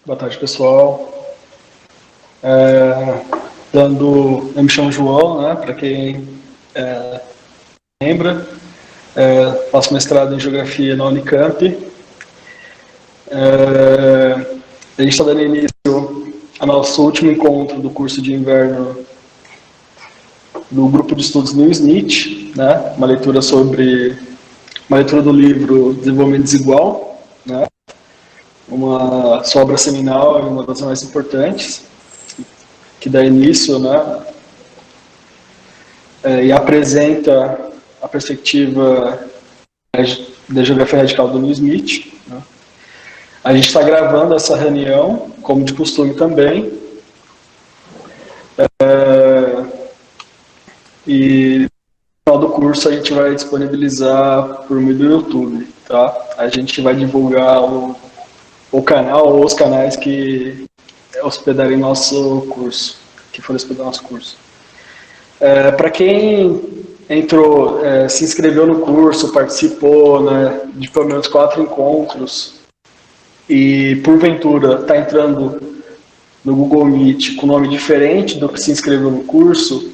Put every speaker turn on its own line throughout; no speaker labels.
Boa tarde, pessoal. Eu me chamo João, né, para quem lembra. Faço mestrado em Geografia na Unicamp. A gente está dando início ao nosso último encontro do curso de inverno do Grupo de Estudos New Smith, né, uma leitura do livro Desenvolvimento Desigual, né, uma sua obra seminal e uma das mais importantes, que dá início, né, e apresenta a perspectiva da geografia radical do New Smith. Né. A gente está gravando essa reunião, como de costume também, e no final do curso a gente vai disponibilizar por meio do YouTube, tá? A gente vai divulgar o canal ou os canais que hospedarem nosso curso, que forem hospedar nosso curso. Para quem entrou, se inscreveu no curso, participou, né, de pelo menos 4 encontros e porventura está entrando no Google Meet com nome diferente do que se inscreveu no curso,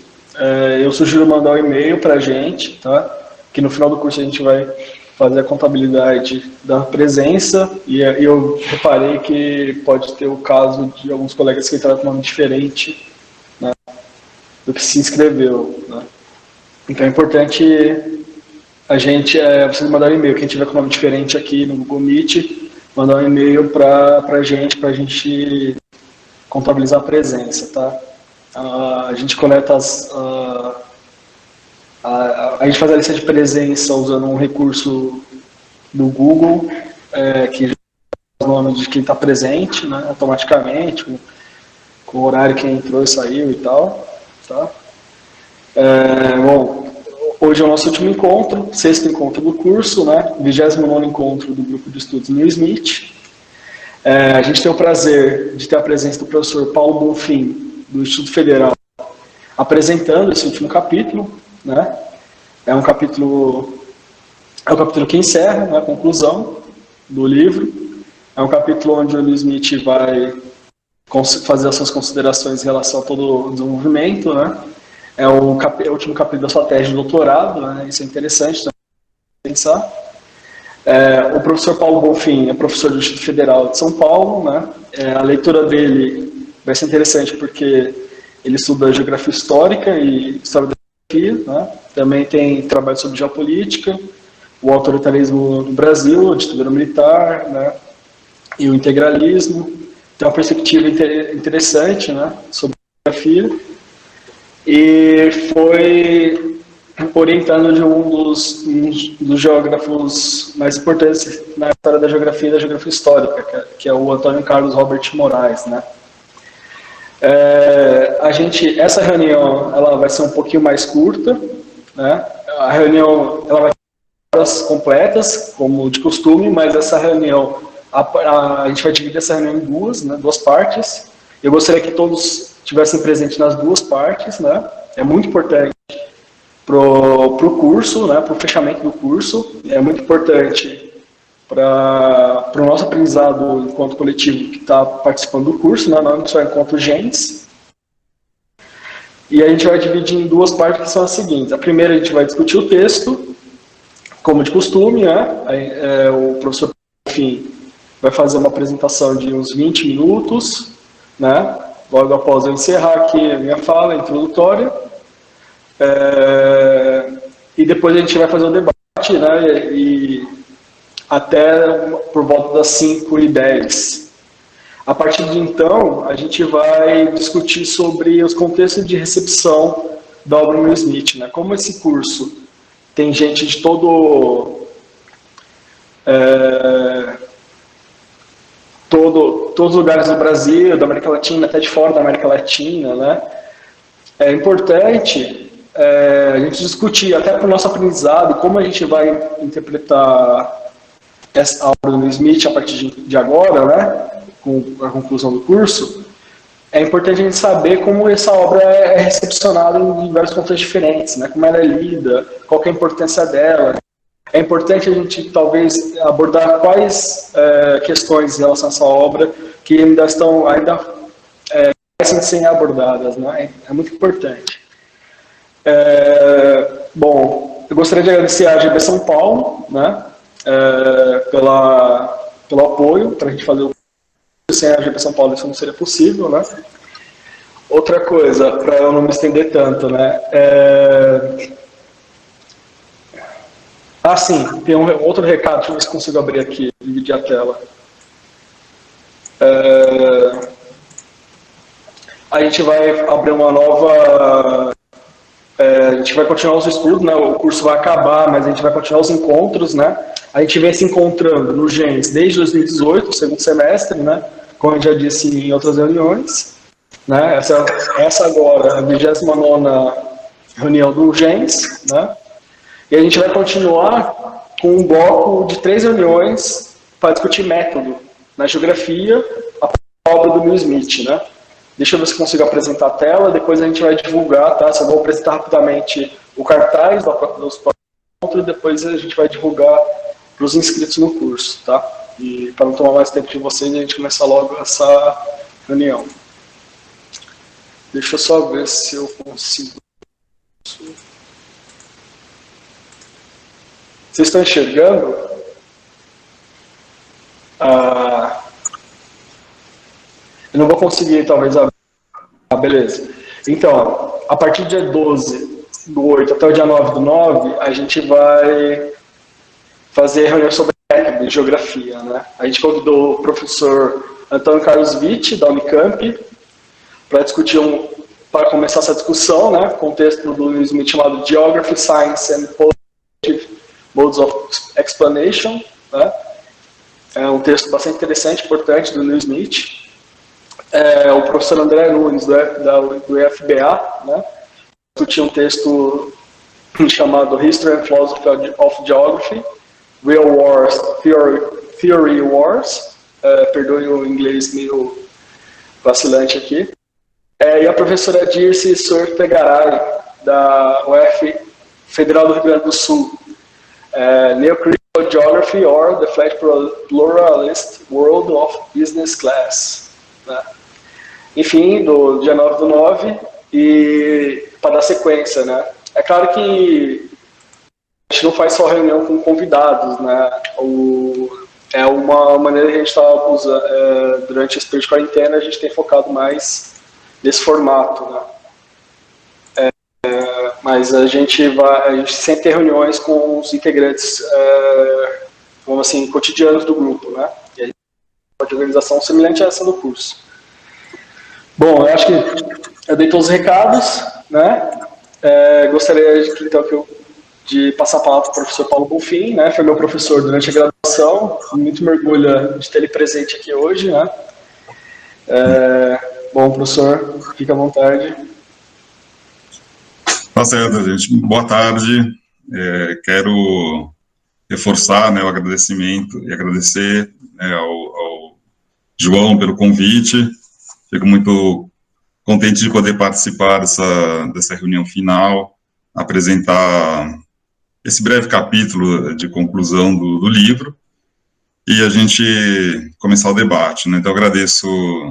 eu sugiro mandar um e-mail para a gente, tá? Que no final do curso a gente vai fazer a contabilidade da presença e eu reparei que pode ter o caso de alguns colegas que entraram com nome diferente, né, do que se inscreveu, né? Então é importante a gente, vocês mandarem um e-mail, quem tiver com nome diferente aqui no Google Meet, mandar um e-mail para a gente contabilizar a presença, tá? A gente coleta a gente faz a lista de presença usando um recurso do Google, que o nome de quem está presente, né, automaticamente, com o horário que entrou e saiu e tal, tá? Bom, hoje é o nosso último encontro, 6º encontro do curso, né, 29º encontro do grupo de estudos New Smith. A gente tem o prazer de ter a presença do professor Paulo Bonfim, do Instituto Federal, apresentando esse último capítulo, né? É um capítulo que encerra, né, a conclusão do livro. É um capítulo onde o New Smith vai fazer as suas considerações em relação a todo o desenvolvimento, né? É o último capítulo da sua tese de doutorado, né? Isso é interessante também pensar. O professor Paulo Bonfim é professor do Instituto Federal de São Paulo, né? A leitura dele vai ser interessante porque ele estuda geografia histórica e história da geografia, né? Também tem trabalho sobre geopolítica, o autoritarismo no Brasil, a ditadura militar, né? E o integralismo. Tem uma perspectiva interessante, né, sobre a geografia. E foi orientando de um dos geógrafos mais importantes na história da geografia e da geografia histórica, que é o Antônio Carlos Robert Moraes, né. Essa reunião ela vai ser um pouquinho mais curta, né. A reunião ela vai ter horas completas, como de costume, mas essa reunião a gente vai dividir essa reunião em duas partes. Eu gostaria que todos estivessem presentes nas duas partes, né. É muito importante pro curso, né, para o fechamento do curso, é muito importante para o nosso aprendizado enquanto coletivo que está participando do curso, né, não só enquanto gentes. E a gente vai dividir em duas partes que são as seguintes. A primeira a gente vai discutir o texto, como de costume, né, o professor, enfim, vai fazer uma apresentação de uns 20 minutos, né, logo após eu encerrar aqui a minha fala introdutória. E depois a gente vai fazer o debate, né, e até por volta das 5h10. A partir de então, a gente vai discutir sobre os contextos de recepção da obra New Smith, né, como esse curso tem gente de todos os lugares do Brasil, da América Latina, até de fora da América Latina, né, é importante a gente discutir, até para o nosso aprendizado, como a gente vai interpretar a obra do New Smith a partir de agora, né, com a conclusão do curso. É importante a gente saber como essa obra é recepcionada em diversos contextos diferentes, né, como ela é lida, qual que é a importância dela, é importante a gente talvez abordar quais questões em relação a essa obra que ainda parecem ser abordadas, né? É muito importante. Bom, eu gostaria de agradecer à GB São Paulo, né, pelo apoio para a gente fazer o curso. Sem a GB São Paulo isso não seria possível, né? Outra coisa, para eu não me estender tanto, né? Sim, tem outro recado, deixa eu ver se consigo abrir aqui, dividir a tela. A gente vai abrir uma nova... a gente vai continuar os estudos, né? O curso vai acabar, mas a gente vai continuar os encontros, né? A gente vem se encontrando no GENS desde 2018, segundo semestre, né? Como eu já disse em outras reuniões, né? Essa agora é a 29ª reunião do GENS, né? E a gente vai continuar com um bloco de 3 reuniões para discutir método na geografia, a obra do Neil Smith, né? Deixa eu ver se consigo apresentar a tela, depois a gente vai divulgar, tá? Só vou apresentar rapidamente o cartaz dos encontros e depois a gente vai divulgar para os inscritos no curso, tá? E para não tomar mais tempo de vocês, a gente começa logo essa reunião. Deixa eu só ver se eu consigo... Vocês estão enxergando? Eu não vou conseguir, talvez, abrir. Beleza. Então, a partir do dia 12/8 até o dia 9/9, a gente vai fazer reunião sobre método de geografia, né? A gente convidou o professor Antônio Carlos Witt, da Unicamp, para discutir para começar essa discussão, né? Com o texto do Neil Smith chamado Geography, Science and Positive Modes of Explanation, né? É um texto bastante interessante, importante, do Neil Smith. O professor André Nunes, do IFBA, né? Discutiu um texto chamado History and Philosophy of Geography, Real Wars, Theory Wars, perdoe o inglês meio vacilante aqui, e a professora Dirce Sortegaray, da UF Federal do Rio Grande do Sul, Neocritical Geography or the Flat Pluralist World of Business Class, né? Enfim, do dia 9/9, e para dar sequência, né? É claro que a gente não faz só reunião com convidados, né? É uma maneira que a gente está usando, durante esse período de quarentena, a gente tem focado mais nesse formato, né? Mas a gente sempre tem reuniões com os integrantes, vamos assim, cotidianos do grupo, né? E a gente tem uma organização semelhante a essa do curso. Bom, eu acho que eu dei todos os recados, né? Gostaria então de passar a palavra para o professor Paulo Bonfim, né? Foi meu professor durante a graduação, muito me orgulho de ter ele presente aqui hoje, né? Bom, professor, fique à vontade.
Tá certo, gente. Boa tarde. Quero reforçar, né, o agradecimento e agradecer, né, ao João pelo convite. Fico muito contente de poder participar dessa reunião final, apresentar esse breve capítulo de conclusão do livro e a gente começar o debate, né? Então, eu agradeço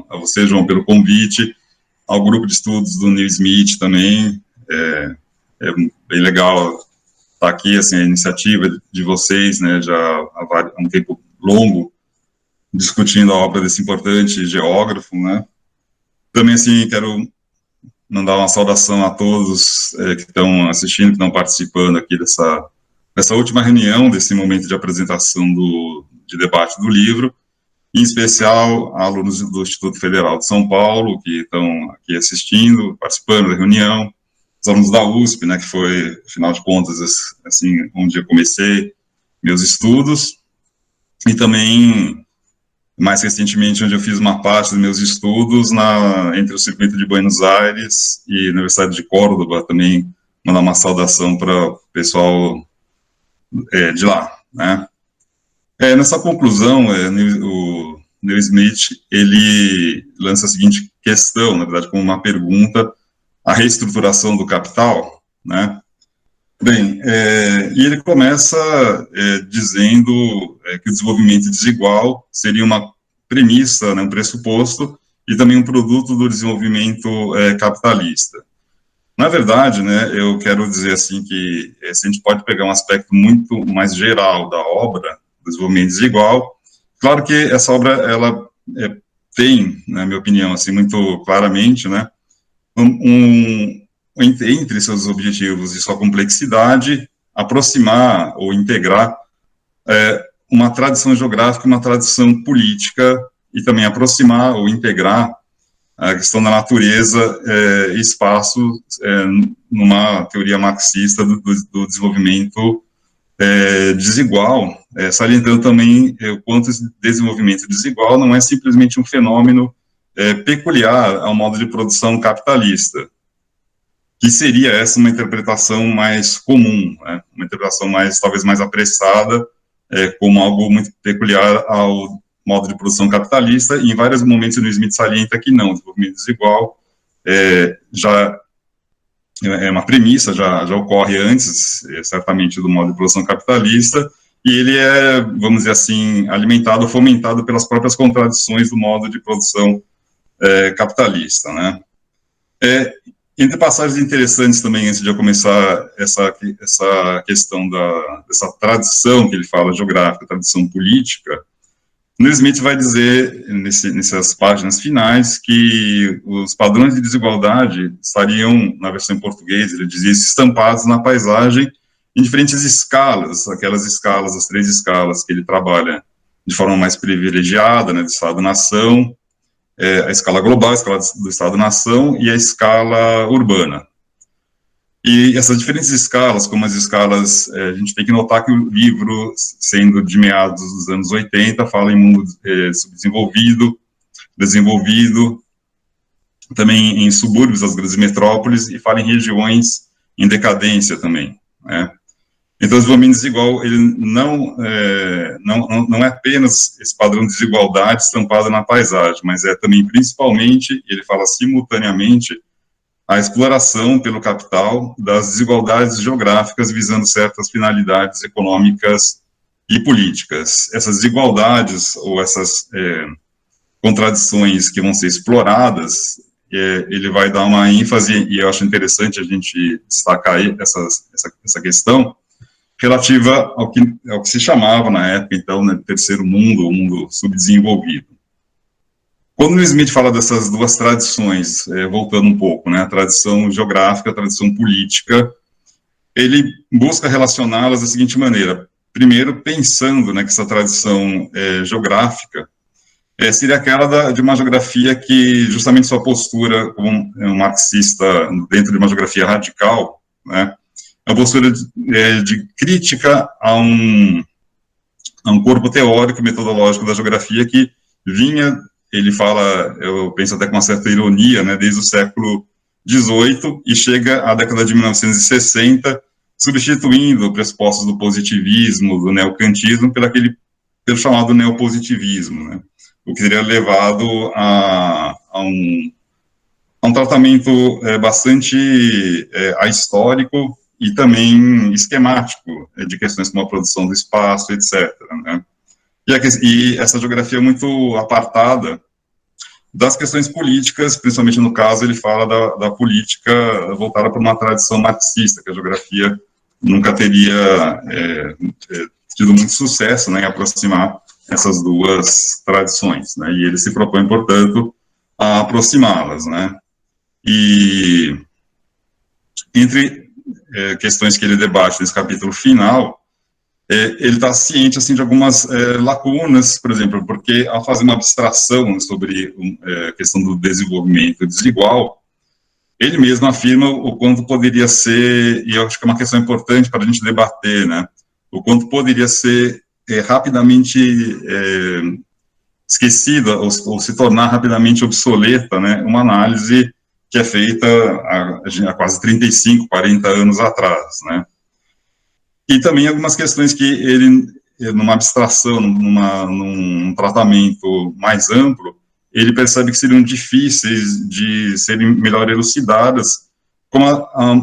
a você, João, pelo convite, ao grupo de estudos do Neil Smith também. É bem legal estar aqui, assim, a iniciativa de vocês, né, já há um tempo longo, discutindo a obra desse importante geógrafo, né? Também, assim, quero mandar uma saudação a todos que estão assistindo, que estão participando aqui dessa última reunião, desse momento de apresentação de debate do livro, em especial alunos do Instituto Federal de São Paulo, que estão aqui assistindo, participando da reunião, os alunos da USP, né, que foi, afinal de contas, assim, onde eu comecei meus estudos, e também, mais recentemente, onde eu fiz uma parte dos meus estudos entre o circuito de Buenos Aires e a Universidade de Córdoba, também mandar uma saudação para o pessoal de lá, né. Nessa conclusão, o Neil Smith, ele lança a seguinte questão, na verdade, como uma pergunta: a reestruturação do capital, né, Bem, e ele começa dizendo que o desenvolvimento desigual seria uma premissa, né, um pressuposto, e também um produto do desenvolvimento capitalista. Na verdade, né, eu quero dizer assim que se a gente pode pegar um aspecto muito mais geral da obra, do desenvolvimento desigual, claro que essa obra, ela tem, na minha opinião, assim, muito claramente, né, entre seus objetivos e sua complexidade, aproximar ou integrar uma tradição geográfica e uma tradição política, e também aproximar ou integrar a questão da natureza e espaço numa teoria marxista do desenvolvimento desigual, salientando também o quanto esse desenvolvimento desigual não é simplesmente um fenômeno peculiar ao modo de produção capitalista, que seria essa uma interpretação mais comum, né? Uma interpretação talvez mais apressada, como algo muito peculiar ao modo de produção capitalista, e em vários momentos o Smith salienta que não, o desenvolvimento desigual já é uma premissa, já ocorre antes, certamente, do modo de produção capitalista, e ele vamos dizer assim, alimentado, fomentado pelas próprias contradições do modo de produção capitalista, né? Entre passagens interessantes também, antes de eu começar essa questão dessa tradição que ele fala, geográfica, tradição política, o Smith vai dizer, nessas páginas finais, que os padrões de desigualdade estariam, na versão em português, ele dizia, estampados na paisagem em diferentes escalas, aquelas escalas, as 3 escalas que ele trabalha de forma mais privilegiada, né, de Estado-nação, a escala global, a escala do Estado-nação e a escala urbana. E essas diferentes escalas, como as escalas, a gente tem que notar que o livro, sendo de meados dos anos 80, fala em mundo subdesenvolvido, desenvolvido, também em subúrbios das grandes metrópoles, e fala em regiões em decadência também, né? Então, o desenvolvimento desigual, ele não é apenas esse padrão de desigualdade estampado na paisagem, mas é também, principalmente, ele fala simultaneamente, a exploração pelo capital das desigualdades geográficas visando certas finalidades econômicas e políticas. Essas desigualdades ou essas contradições que vão ser exploradas, ele vai dar uma ênfase, e eu acho interessante a gente destacar aí essa questão, relativa ao que se chamava na época, então, né, terceiro mundo, ou mundo subdesenvolvido. Quando o Smith fala dessas 2 tradições, voltando um pouco, né, a tradição geográfica, a tradição política, ele busca relacioná-las da seguinte maneira. Primeiro, pensando, né, que essa tradição geográfica seria aquela de uma geografia que, justamente sua postura como um marxista dentro de uma geografia radical, né, é uma postura de crítica a um corpo teórico e metodológico da geografia que vinha, ele fala, eu penso até com uma certa ironia, né, desde o século XVIII, e chega à década de 1960, substituindo pressupostos do positivismo, do neocantismo, pelo chamado neopositivismo, né, o que teria levado a um tratamento bastante ahistórico e também esquemático de questões como a produção do espaço, etc., né. E essa geografia é muito apartada das questões políticas, principalmente no caso ele fala da política voltada para uma tradição marxista, que a geografia nunca teria tido muito sucesso, né, em aproximar essas 2 tradições, né, e ele se propõe, portanto, a aproximá-las, né. E entre questões que ele debate nesse capítulo final, ele está ciente, assim, de algumas lacunas, por exemplo, porque ao fazer uma abstração sobre a questão do desenvolvimento desigual, ele mesmo afirma o quanto poderia ser, e eu acho que é uma questão importante para a gente debater, né, o quanto poderia ser rapidamente esquecida ou se tornar rapidamente obsoleta, né, uma análise que é feita há quase 35, 40 anos atrás, né. E também algumas questões que ele, numa abstração, num tratamento mais amplo, ele percebe que seriam difíceis de serem melhor elucidadas, como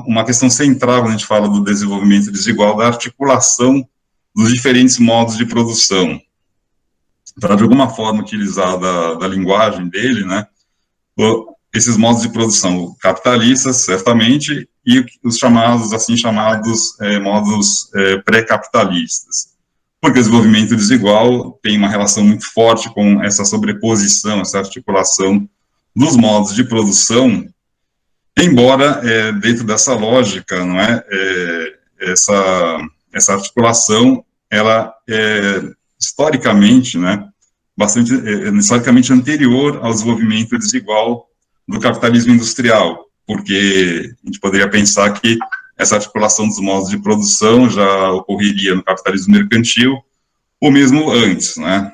uma questão central quando a gente fala do desenvolvimento desigual, da articulação dos diferentes modos de produção, para, de alguma forma, utilizar da linguagem dele, né, esses modos de produção capitalistas, certamente, e os chamados, assim chamados, modos pré-capitalistas. Porque o desenvolvimento desigual tem uma relação muito forte com essa sobreposição, essa articulação dos modos de produção, embora, dentro dessa lógica, não é, essa articulação, ela é, historicamente, né, historicamente anterior ao desenvolvimento desigual do capitalismo industrial, porque a gente poderia pensar que essa articulação dos modos de produção já ocorreria no capitalismo mercantil, ou mesmo antes, né?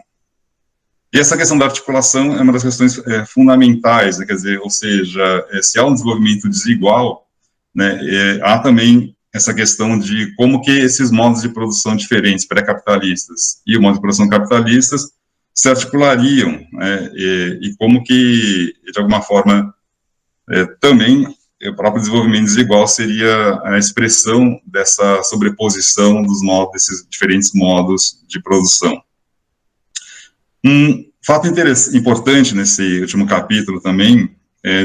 E essa questão da articulação é uma das questões fundamentais, né? Quer dizer, ou seja, se há um desenvolvimento desigual, né, há também essa questão de como que esses modos de produção diferentes, pré-capitalistas e o modo de produção capitalistas, se articulariam, né, e como que, de alguma forma, também o próprio desenvolvimento desigual seria a expressão dessa sobreposição dos modos, desses diferentes modos de produção. Um fato importante nesse último capítulo também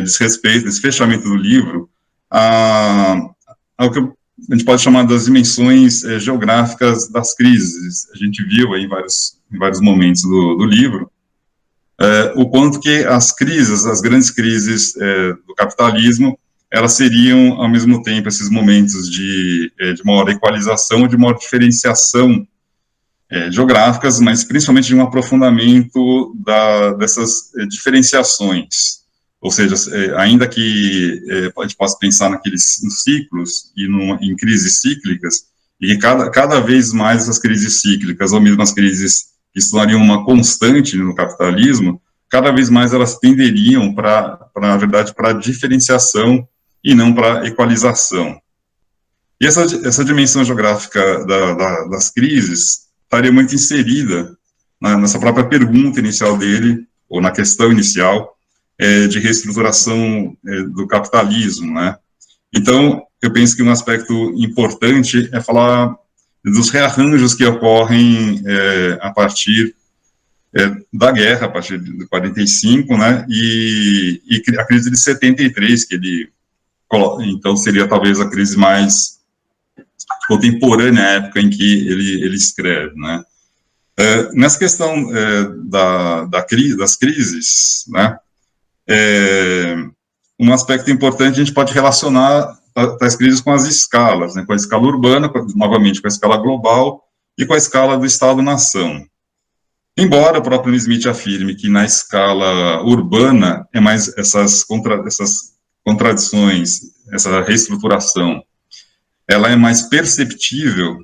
diz respeito, esse fechamento do livro, ao que a gente pode chamar das dimensões geográficas das crises. A gente viu aí em vários momentos do livro, o quanto que as grandes crises do capitalismo, elas seriam, ao mesmo tempo, esses momentos de maior equalização, de maior diferenciação geográficas, mas principalmente de um aprofundamento dessas diferenciações. Ou seja, ainda que a gente possa pensar naqueles ciclos e em crises cíclicas, e que cada vez mais essas crises cíclicas, ou mesmo as crises que se tornariam uma constante no capitalismo, cada vez mais elas tenderiam na verdade, para diferenciação e não para equalização. E essa dimensão geográfica das crises estaria muito inserida nessa própria pergunta inicial dele, ou na questão inicial, de reestruturação do capitalismo, né? Então, eu penso que um aspecto importante é falar dos rearranjos que ocorrem a partir da guerra, a partir de 45, né, e a crise de 73, que ele coloca, então seria talvez a crise mais contemporânea à época em que ele escreve, né. Nessa questão das crises, né, um aspecto importante, a gente pode relacionar as crises com as escalas, né, com a escala urbana, novamente com a escala global e com a escala do Estado-nação. Embora o próprio Smith afirme que na escala urbana é mais essas contradições, essa reestruturação, ela é mais perceptível,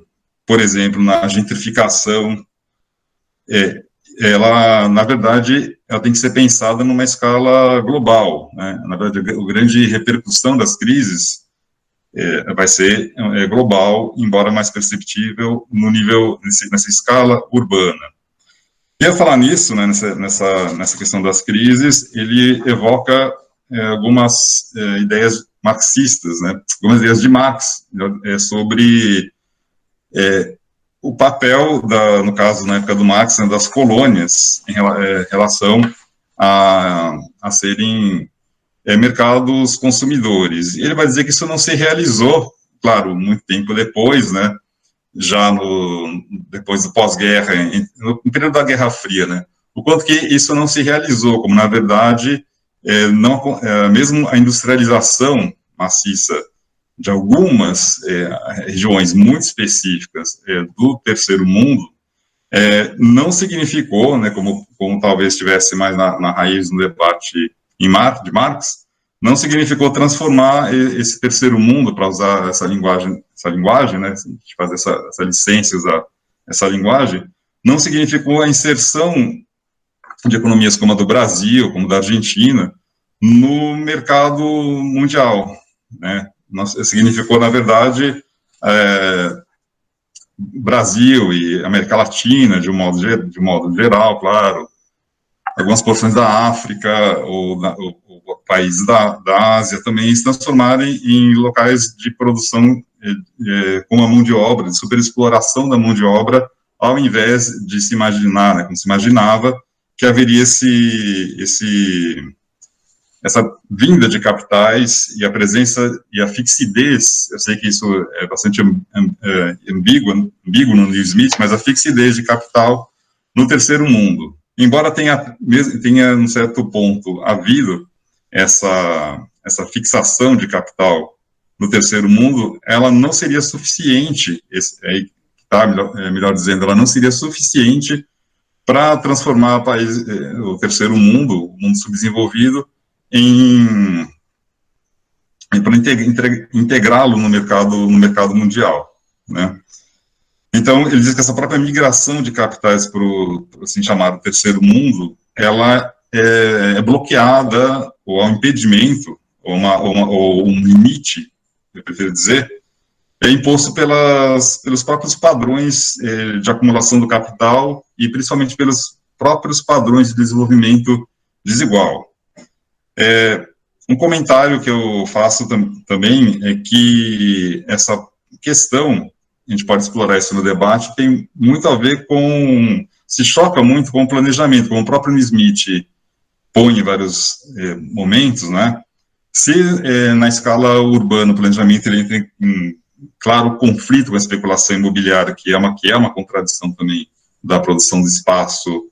por exemplo, na gentrificação, ela, na verdade, ela tem que ser pensada numa escala global, né? Na verdade, a grande repercussão das crises vai ser global, embora mais perceptível no nível, nessa escala urbana. E ao falar nisso, né, nessa questão das crises, ele evoca algumas ideias marxistas, né, algumas ideias de Marx, sobre o papel, no caso, na época do Marx, né, das colônias em relação a serem mercados consumidores. E ele vai dizer que isso não se realizou, claro, muito tempo depois, né, já depois do pós-guerra, no período da Guerra Fria, né, o quanto que isso não se realizou, como, na verdade, mesmo a industrialização maciça de algumas regiões muito específicas do terceiro mundo, não significou, né, como talvez estivesse mais na raiz do debate de Marx, não significou transformar esse terceiro mundo, para usar essa linguagem, né, de fazer essa licença, usar essa linguagem, não significou a inserção de economias como a do Brasil, como a da Argentina, no mercado mundial, né. Significou, na verdade, Brasil e América Latina, de um modo geral, claro, algumas porções da África, ou países da Ásia também se transformarem em locais de produção com a mão de obra, de superexploração da mão de obra, ao invés de se imaginar, né, como se imaginava, que haveria essa vinda de capitais e a presença e a fixidez, eu sei que isso é bastante ambíguo no New Smith, mas a fixidez de capital no terceiro mundo. Embora tenha num certo ponto, havido essa fixação de capital no terceiro mundo, ela não seria suficiente, melhor dizendo, ela não seria suficiente para transformar o terceiro mundo, o mundo subdesenvolvido, para integrá-lo no mercado mundial, né? Então, ele diz que essa própria migração de capitais para o assim chamado terceiro mundo, ela é bloqueada, ou há um impedimento, ou um limite, eu prefiro dizer, é imposto pelos próprios padrões de acumulação do capital e principalmente pelos próprios padrões de desenvolvimento desigual. Um comentário que eu faço também é que essa questão, a gente pode explorar isso no debate, tem muito a ver se choca muito com o planejamento, como o próprio Smith põe em vários momentos, né? Se na escala urbana o planejamento ele entra em claro conflito com a especulação imobiliária, que é uma contradição também da produção de espaço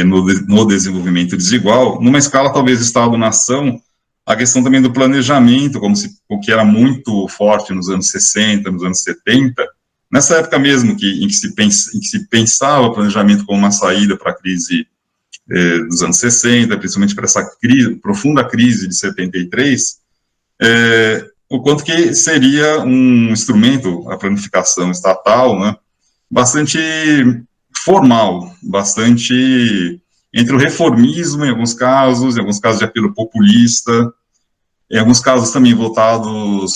no desenvolvimento desigual, numa escala talvez Estado-nação, a questão também do planejamento, o que era muito forte nos anos 60, nos anos 70, nessa época mesmo em que se pensava o planejamento como uma saída para a crise dos anos 60, principalmente para essa profunda crise de 73, o quanto que seria um instrumento, a planificação estatal, né, bastante formal, bastante entre o reformismo, em alguns casos de apelo populista, em alguns casos também voltados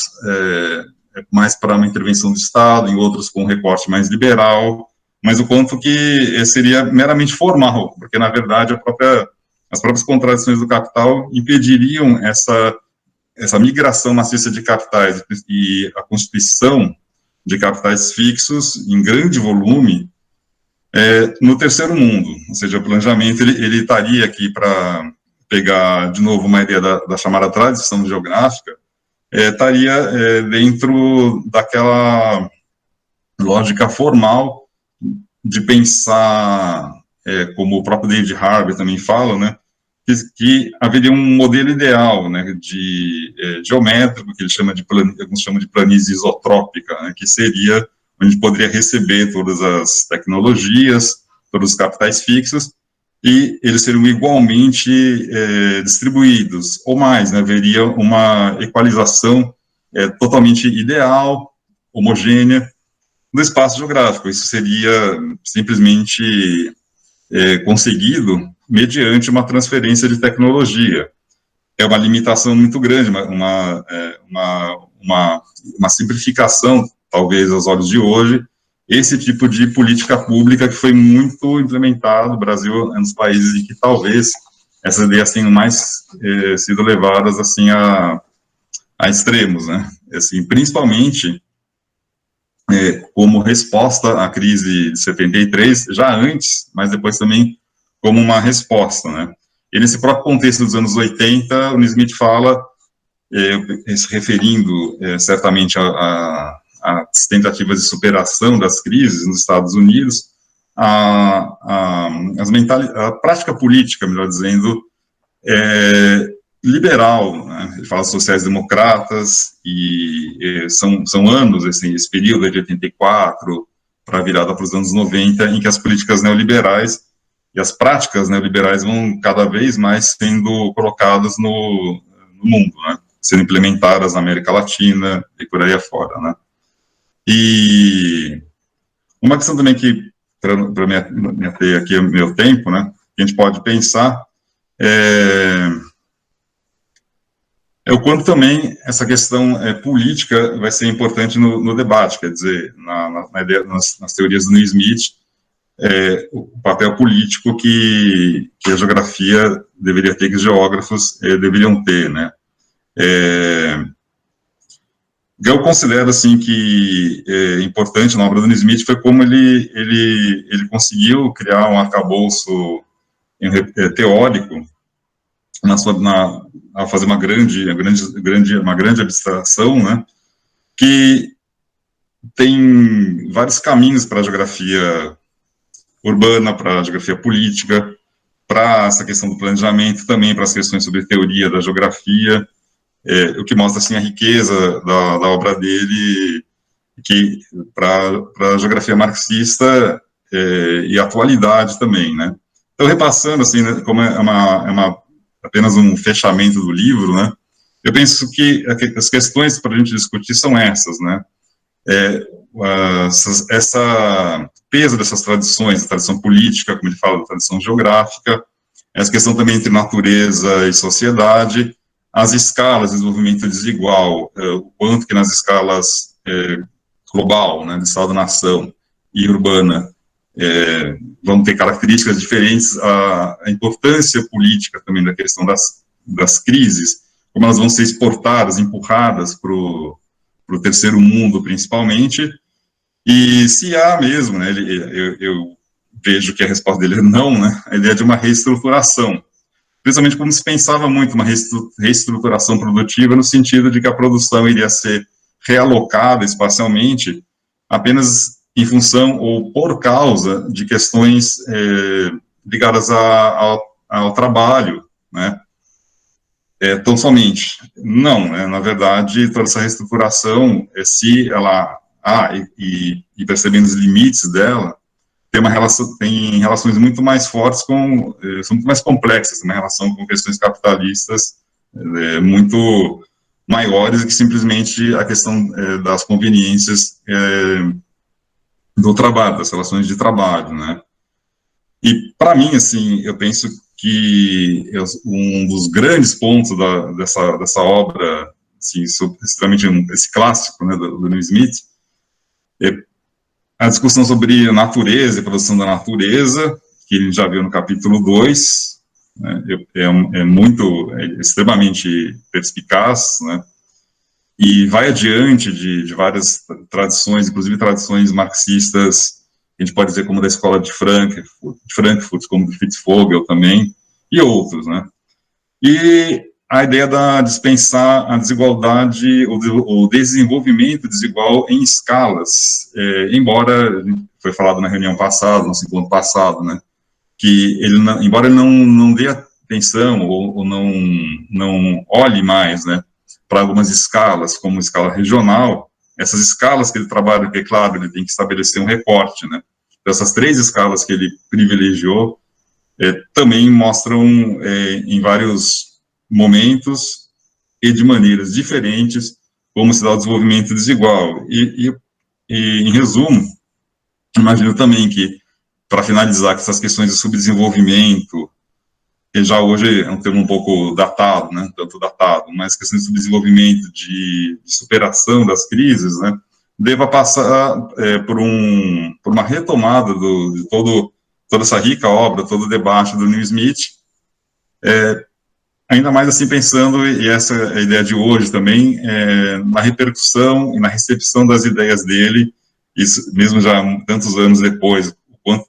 mais para uma intervenção do Estado, em outros com um recorte mais liberal, mas o quanto que seria meramente formal, porque, na verdade, as próprias contradições do capital impediriam essa migração maciça de capitais e a constituição de capitais fixos em grande volume no terceiro mundo, ou seja, o planejamento ele estaria aqui para pegar de novo uma ideia da chamada tradição geográfica, estaria dentro daquela lógica formal de pensar, como o próprio David Harvey também fala, né, que haveria um modelo ideal, né, geométrico, que alguns chamam de planície isotrópica, né, que seria onde a gente poderia receber todas as tecnologias, todos os capitais fixos, e eles seriam igualmente distribuídos, ou mais, né, haveria uma equalização totalmente ideal, homogênea, no espaço geográfico. Isso seria simplesmente conseguido mediante uma transferência de tecnologia. É uma limitação muito grande, uma simplificação, talvez aos olhos de hoje, esse tipo de política pública que foi muito implementado no Brasil, é um dos países em que talvez essas ideias tenham mais sido levadas assim a extremos, né? Assim, principalmente como resposta à crise de 73, já antes, mas depois também como uma resposta, né? E nesse próprio contexto dos anos 80, o Smith fala, se referindo certamente às tentativas de superação das crises nos Estados Unidos, a prática política, melhor dizendo, liberal, né? Ele fala sociais-democratas, e são anos, esse período de 84 para a virada para os anos 90, em que as políticas neoliberais e as práticas neoliberais vão cada vez mais sendo colocadas no mundo, né? Sendo implementadas na América Latina e por aí afora, né? E uma questão também que, para me ater aqui ao meu tempo, né, que a gente pode pensar o quanto também essa questão política vai ser importante no debate, quer dizer, nas teorias do New Smith, o papel político que a geografia deveria ter, que os geógrafos deveriam ter, né? Eu considero, assim, que importante na obra do Smith foi como ele conseguiu criar um arcabouço teórico a fazer uma grande abstração, né, que tem vários caminhos para a geografia urbana, para a geografia política, para essa questão do planejamento, também para as questões sobre teoria da geografia, o que mostra, assim, a riqueza da obra dele, que para a geografia marxista e a atualidade também, né. Então, repassando, assim, né, como apenas um fechamento do livro, né, eu penso que as questões para a gente discutir são essas, né, essa peso dessas tradições, a tradição política, como ele fala, da tradição geográfica, essa questão também entre natureza e sociedade, as escalas de desenvolvimento desigual, o quanto que nas escalas global, né, de Estado-nação e urbana, vão ter características diferentes, a importância política também da questão das crises, como elas vão ser exportadas, empurradas para o terceiro mundo, principalmente, e se há mesmo, né, eu vejo que a resposta dele é não, né, a ideia de uma reestruturação, principalmente como se pensava muito uma reestruturação produtiva, no sentido de que a produção iria ser realocada espacialmente apenas em função ou por causa de questões ligadas ao trabalho, né? Tão somente. Não, né? Na verdade, toda essa reestruturação, se ela e percebendo os limites dela, tem relações muito mais fortes são muito mais complexas, uma relação com questões capitalistas muito maiores que simplesmente a questão das conveniências do trabalho, das relações de trabalho, né? E, para mim, assim, eu penso que um dos grandes pontos dessa obra, assim, extremamente esse clássico, né, do Neil Smith, a discussão sobre natureza e produção da natureza, que ele já viu no capítulo 2, né, é extremamente perspicaz, né, e vai adiante de várias tradições, inclusive tradições marxistas, a gente pode dizer como da escola de Frankfurt, como do Fitzvogel também, e outros, né. E a ideia de dispensar a desigualdade, o desenvolvimento desigual em escalas, embora, foi falado na reunião passada, no encontro passado, né, que embora ele não dê atenção ou não olhe mais, né, para algumas escalas, como escala regional, essas escalas que ele trabalha, que é claro, ele tem que estabelecer um recorte, né, dessas 3 escalas que ele privilegiou, também mostram em vários momentos e de maneiras diferentes como se dá o desenvolvimento desigual. E em resumo, imagino também que, para finalizar com essas questões de subdesenvolvimento, que já hoje é um termo um pouco datado, né, tanto datado, mas questões de subdesenvolvimento, de superação das crises, né, deva passar por uma retomada de toda essa rica obra, todo o debate do Neil Smith, ainda mais assim pensando, e essa é a ideia de hoje também, na repercussão e na recepção das ideias dele, isso mesmo já tantos anos depois, o quanto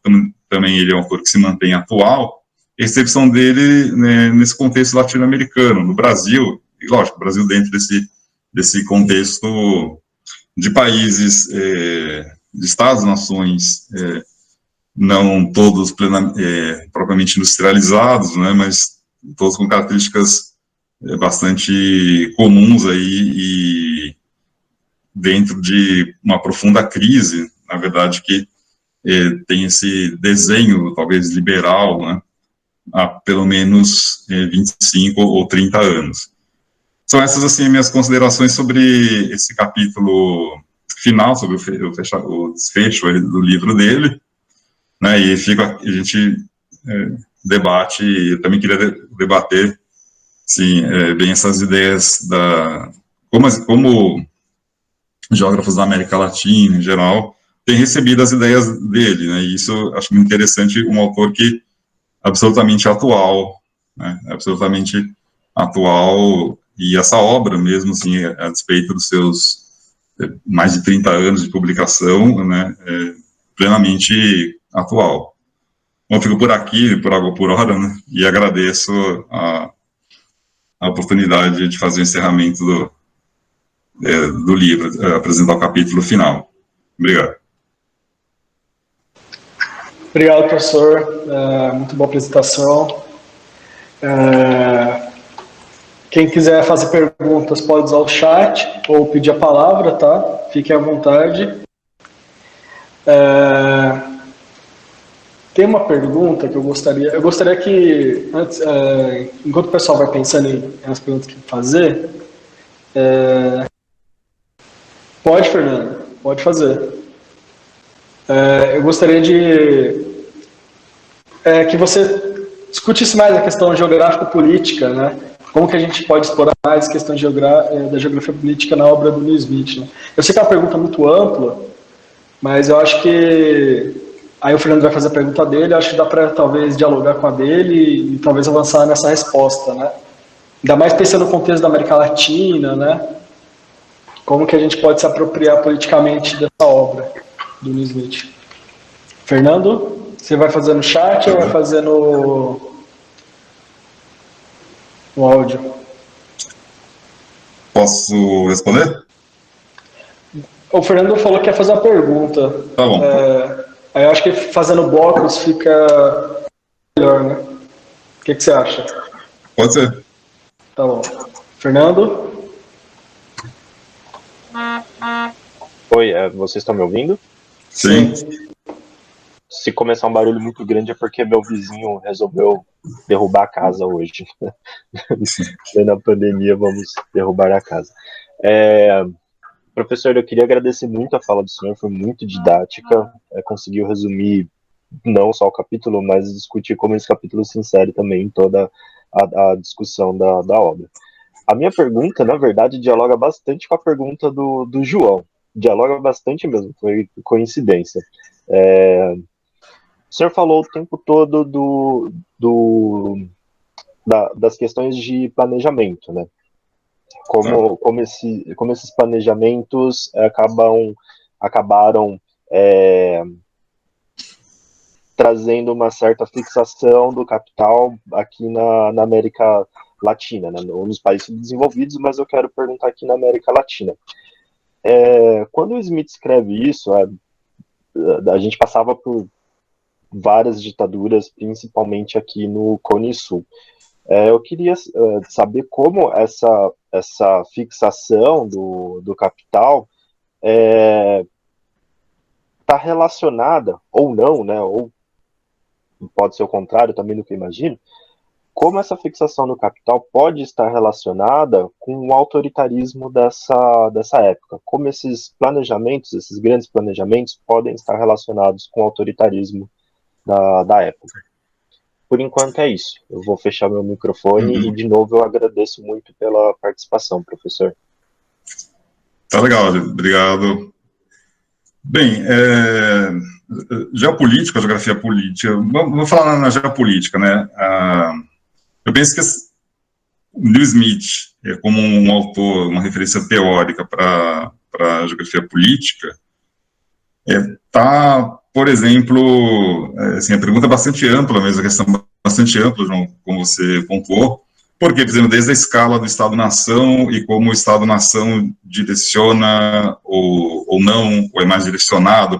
também ele é um autor que se mantém atual, a recepção dele, né, nesse contexto latino-americano, no Brasil, e lógico, o Brasil dentro desse contexto de países, de Estados-nações, não todos propriamente industrializados, né, mas todos com características bastante comuns aí e dentro de uma profunda crise, na verdade, que tem esse desenho, talvez, liberal, né, há pelo menos 25 ou 30 anos. São essas, assim, minhas considerações sobre esse capítulo final, sobre o desfecho do livro dele, né, e a gente debate, e eu também queria debater, sim, bem essas ideias como geógrafos da América Latina, em geral, tem recebido as ideias dele, né, e isso acho muito interessante, um autor que é absolutamente atual, né, absolutamente atual, e essa obra mesmo, assim, a despeito dos seus mais de 30 anos de publicação, né, plenamente atual. Bom, eu fico por aqui, por água por hora, né, e agradeço a oportunidade de fazer o encerramento do livro, apresentar o capítulo final. Obrigado.
Obrigado, professor. Muito boa apresentação. Quem quiser fazer perguntas pode usar o chat ou pedir a palavra, tá? Fiquem à vontade. Tem uma pergunta que eu gostaria que, antes, enquanto o pessoal vai pensando nas perguntas que fazer, pode, Fernando, pode fazer. Eu gostaria que você discutisse mais a questão geográfico-política, né? Como que a gente pode explorar mais a questão da geografia política na obra do Neil Smith, né? Eu sei que é uma pergunta muito ampla, mas eu acho que aí o Fernando vai fazer a pergunta dele, eu acho que dá para talvez dialogar com a dele e talvez avançar nessa resposta, né? Ainda mais pensando no contexto da América Latina, né? Como que a gente pode se apropriar politicamente dessa obra do Neil Smith. Fernando, você vai fazer no chat ou vai fazer no áudio?
Posso responder?
O Fernando falou que ia fazer uma pergunta.
Tá bom.
Aí eu acho que fazendo blocos fica melhor, né? O que você acha?
Pode ser.
Tá bom. Fernando?
Oi, vocês estão me ouvindo?
Sim.
Se começar um barulho muito grande é porque meu vizinho resolveu derrubar a casa hoje. Na pandemia, vamos derrubar a casa. Professor, eu queria agradecer muito a fala do senhor, foi muito didática, conseguiu resumir não só o capítulo, mas discutir como esse capítulo se insere também em toda a discussão da obra. A minha pergunta, na verdade, dialoga bastante com a pergunta do João. Dialoga bastante mesmo, foi coincidência. O senhor falou o tempo todo das questões de planejamento, né? Como esses planejamentos acabaram trazendo uma certa fixação do capital aqui na América Latina, né, nos países desenvolvidos, mas eu quero perguntar aqui na América Latina. Quando o Smith escreve isso, a gente passava por várias ditaduras, principalmente aqui no Cone Sul. Eu queria saber como essa fixação do capital está relacionada, ou não, né, ou pode ser o contrário também do que eu imagino, como essa fixação do capital pode estar relacionada com o autoritarismo dessa época, como esses planejamentos, esses grandes planejamentos podem estar relacionados com o autoritarismo da época. Por enquanto é isso. Eu vou fechar meu microfone e, de novo, eu agradeço muito pela participação, professor.
Tá legal, obrigado. Bem, geopolítica, geografia política, vamos falar na geopolítica, né? Eu penso que o Neil Smith, como um autor, uma referência teórica para a geografia política, por exemplo, assim, a pergunta é bastante ampla mesmo, a questão é bastante ampla, João, como você pontuou, porque, por exemplo, desde a escala do Estado-nação e como o Estado-nação direciona ou não, ou é mais direcionado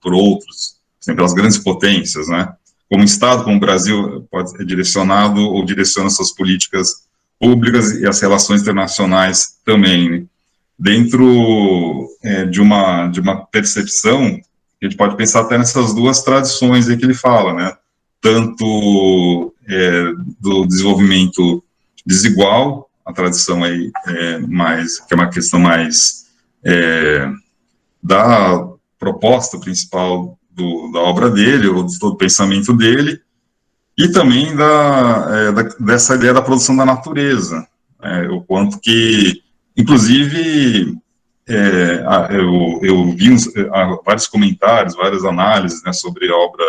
por outros, assim, pelas grandes potências, né? Como o Estado, como o Brasil, pode ser direcionado ou direciona suas políticas públicas e as relações internacionais também, né? Dentro de uma percepção, a gente pode pensar até nessas duas tradições aí que ele fala, né? Tanto do desenvolvimento desigual, a tradição aí que é uma questão mais da proposta principal da obra dele, ou do pensamento dele, e também dessa ideia da produção da natureza, o quanto que, inclusive, eu vi vários comentários, várias análises, né, sobre a obra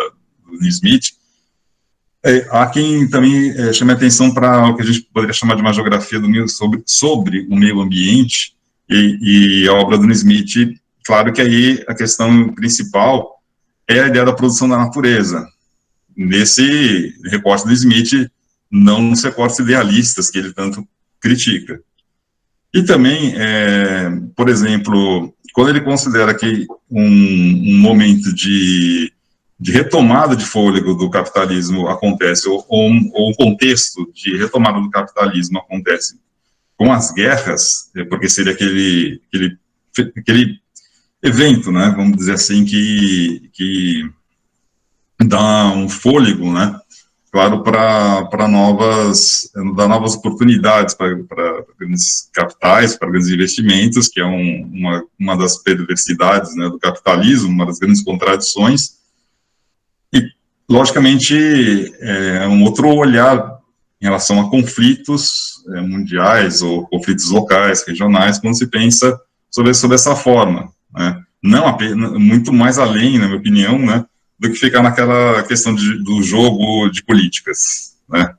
do Smith. Há quem também chame a atenção para o que a gente poderia chamar de uma geografia sobre o meio ambiente e a obra do Smith. Claro que aí a questão principal é a ideia da produção da natureza. Nesse recorte do Smith, não nos recortes idealistas que ele tanto critica. E também, por exemplo, quando ele considera que um momento de retomada de fôlego do capitalismo acontece, ou um contexto de retomada do capitalismo acontece com as guerras, porque seria aquele evento, né, vamos dizer assim, que dá um fôlego, né, claro, para novas oportunidades para grandes capitais, para grandes investimentos, que é uma das perversidades, né, do capitalismo, uma das grandes contradições. E, logicamente, é um outro olhar em relação a conflitos mundiais ou conflitos locais, regionais, quando se pensa sobre essa forma, né? Não apenas, muito mais além, na minha opinião, né, do que ficar naquela questão do jogo de políticas, né?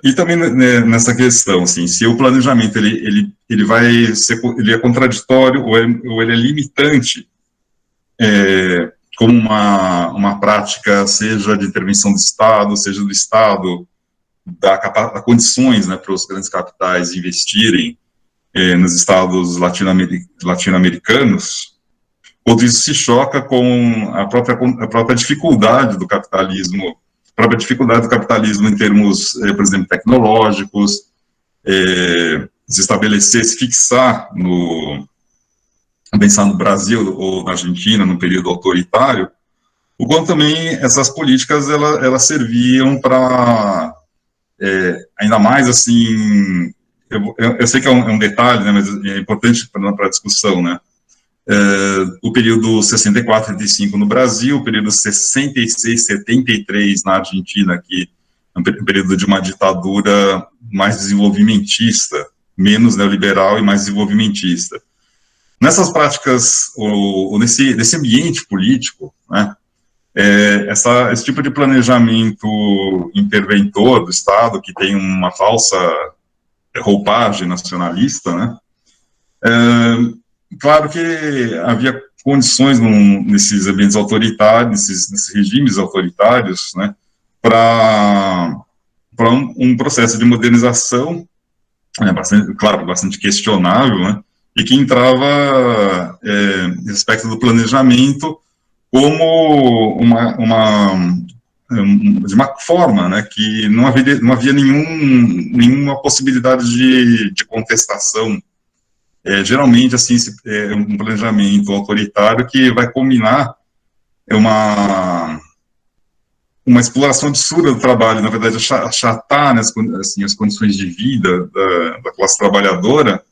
E também nessa questão, assim, se o planejamento ele é contraditório ou ele é limitante, como uma prática, seja de intervenção do Estado, seja do Estado dar condições, né, para os grandes capitais investirem nos estados latino-americanos, ou isso se choca com a própria dificuldade do capitalismo, em termos, por exemplo, tecnológicos, se estabelecer, se fixar pensar no Brasil ou na Argentina, no período autoritário, o quanto também essas políticas elas serviam para, ainda mais assim, eu sei que é um detalhe, né, mas é importante para a discussão, né? O período 64-35 no Brasil, o período 66-73 na Argentina, que é um período de uma ditadura mais desenvolvimentista, menos neoliberal e mais desenvolvimentista. Nessas práticas, ou nesse ambiente político, né, esse tipo de planejamento interventor do Estado, que tem uma falsa roupagem nacionalista, né, claro que havia condições nesses ambientes autoritários, nesses regimes autoritários, né, para um processo de modernização, bastante questionável, né, e que entrava nesse aspecto do planejamento como de uma forma, né, que não havia nenhuma possibilidade de contestação. Geralmente, assim, um planejamento autoritário que vai combinar uma exploração absurda do trabalho, na verdade, achatar, né, assim, as condições de vida da classe trabalhadora,